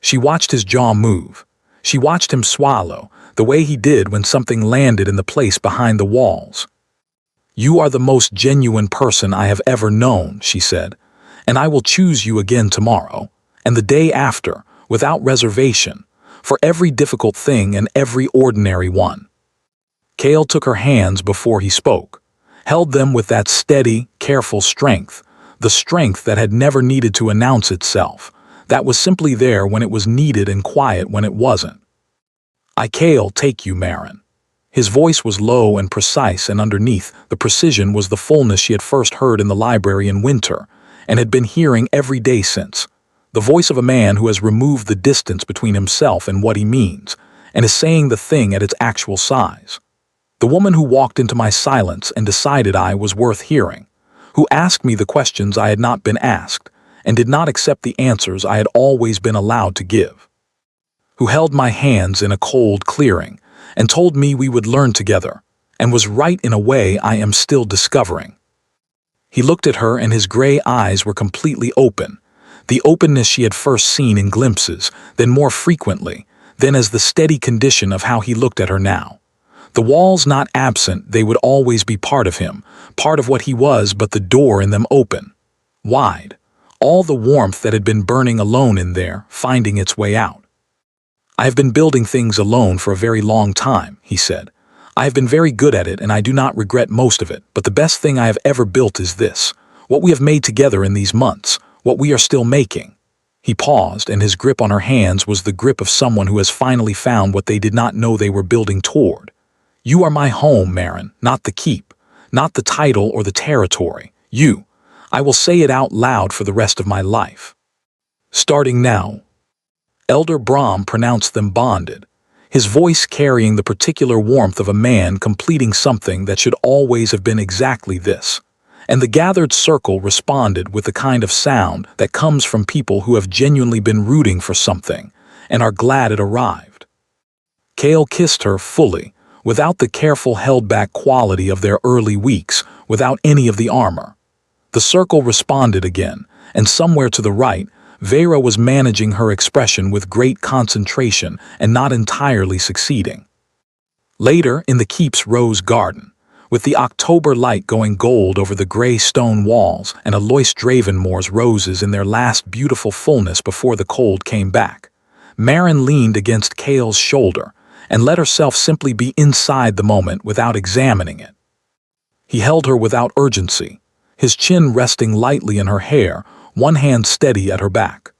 She watched his jaw move. She watched him swallow, the way he did when something landed in the place behind the walls. "You are the most genuine person I have ever known," she said, "and I will choose you again tomorrow, and the day after, without reservation, for every difficult thing and every ordinary one." Cale took her hands before he spoke, held them with that steady, careful strength, the strength that had never needed to announce itself, that was simply there when it was needed and quiet when it wasn't. "I, Cale, take you, Marin." His voice was low and precise, and underneath the precision was the fullness she had first heard in the library in winter, and had been hearing every day since. The voice of a man who has removed the distance between himself and what he means, and is saying the thing at its actual size. The woman who walked into my silence and decided I was worth hearing, who asked me the questions I had not been asked, and did not accept the answers I had always been allowed to give. Who held my hands in a cold clearing, and told me we would learn together, and was right in a way I am still discovering. He looked at her and his gray eyes were completely open, the openness she had first seen in glimpses, then more frequently, then as the steady condition of how he looked at her now. The walls not absent, they would always be part of him, part of what he was, but the door in them open, wide, all the warmth that had been burning alone in there, finding its way out. "I have been building things alone for a very long time," he said. "I have been very good at it and I do not regret most of it, but the best thing I have ever built is this, what we have made together in these months, what we are still making." He paused, and his grip on her hands was the grip of someone who has finally found what they did not know they were building toward. "You are my home, Marin, not the keep, not the title or the territory. You. I will say it out loud for the rest of my life. Starting now." Elder Brahm pronounced them bonded, his voice carrying the particular warmth of a man completing something that should always have been exactly this. And the gathered circle responded with the kind of sound that comes from people who have genuinely been rooting for something and are glad it arrived. Cale kissed her fully, without the careful held-back quality of their early weeks, without any of the armor. The circle responded again, and somewhere to the right, Vera was managing her expression with great concentration and not entirely succeeding. Later, in the keep's rose garden, with the October light going gold over the gray stone walls and Alois Dravenmore's roses in their last beautiful fullness before the cold came back, Marin leaned against Cale's shoulder and let herself simply be inside the moment without examining it. He held her without urgency, his chin resting lightly in her hair, one hand steady at her back.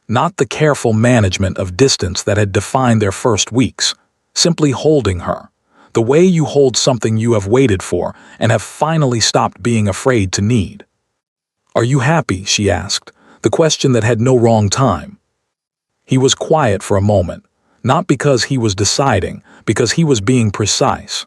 Not the careful management of distance that had defined their first weeks, simply holding her, the way you hold something you have waited for and have finally stopped being afraid to need. "Are you happy?" she asked, the question that had no wrong time. He was quiet for a moment, not because he was deciding, because he was being precise.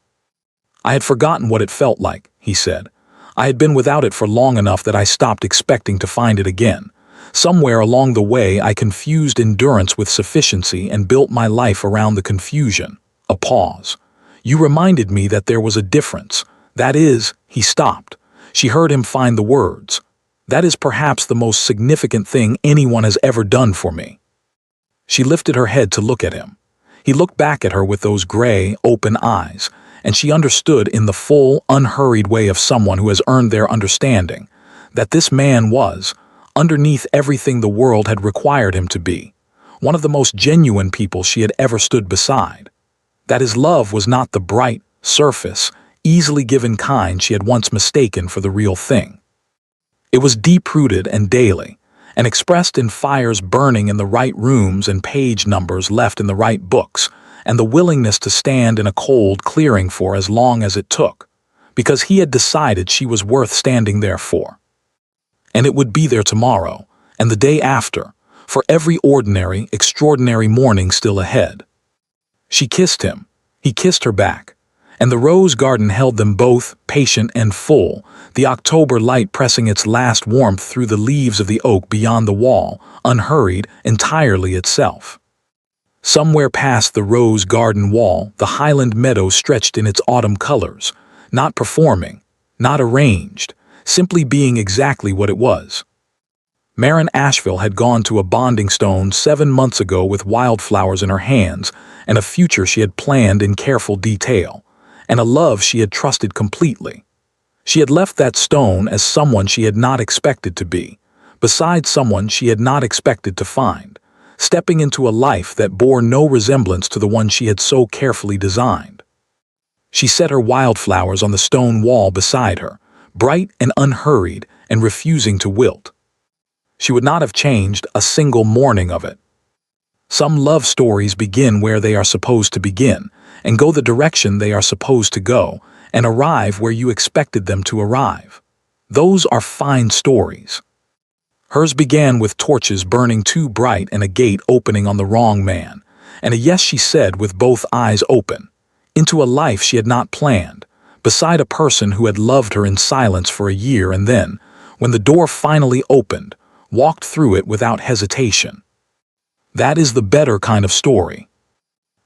"I had forgotten what it felt like," he said. "I had been without it for long enough that I stopped expecting to find it again. Somewhere along the way I confused endurance with sufficiency and built my life around the confusion." A pause. "You reminded me that there was a difference. That is," he stopped. She heard him find the words. "That is perhaps the most significant thing anyone has ever done for me." She lifted her head to look at him. He looked back at her with those gray, open eyes, and she understood in the full, unhurried way of someone who has earned their understanding, that this man was, underneath everything the world had required him to be, one of the most genuine people she had ever stood beside. That his love was not the bright, surface, easily given kind she had once mistaken for the real thing. It was deep-rooted and daily, and expressed in fires burning in the right rooms and page numbers left in the right books, and the willingness to stand in a cold clearing for as long as it took, because he had decided she was worth standing there for. And it would be there tomorrow, and the day after, for every ordinary, extraordinary morning still ahead. She kissed him, he kissed her back, and the rose garden held them both, patient and full, the October light pressing its last warmth through the leaves of the oak beyond the wall, unhurried, entirely itself. Somewhere past the rose garden wall, the highland meadow stretched in its autumn colors, not performing, not arranged, simply being exactly what it was. Marin Asheville had gone to a bonding stone 7 months ago with wildflowers in her hands and a future she had planned in careful detail, and a love she had trusted completely. She had left that stone as someone she had not expected to be, beside someone she had not expected to find, stepping into a life that bore no resemblance to the one she had so carefully designed. She set her wildflowers on the stone wall beside her, bright and unhurried and refusing to wilt. She would not have changed a single morning of it. Some love stories begin where they are supposed to begin, and go the direction they are supposed to go, and arrive where you expected them to arrive. Those are fine stories. Hers began with torches burning too bright and a gate opening on the wrong man, and a yes she said with both eyes open, into a life she had not planned, beside a person who had loved her in silence for a year and then, when the door finally opened, walked through it without hesitation. That is the better kind of story.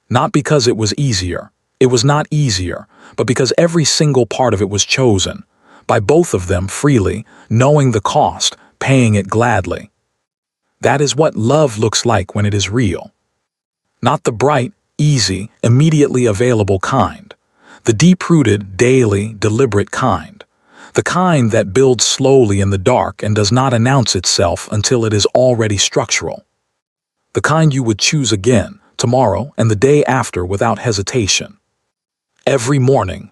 Not because it was easier. It was not easier, but because every single part of it was chosen, by both of them freely, knowing the cost, paying it gladly. That is what love looks like when it is real. Not the bright, easy, immediately available kind. The deep-rooted, daily, deliberate kind. The kind that builds slowly in the dark and does not announce itself until it is already structural. The kind you would choose again, tomorrow and the day after without hesitation. Every morning,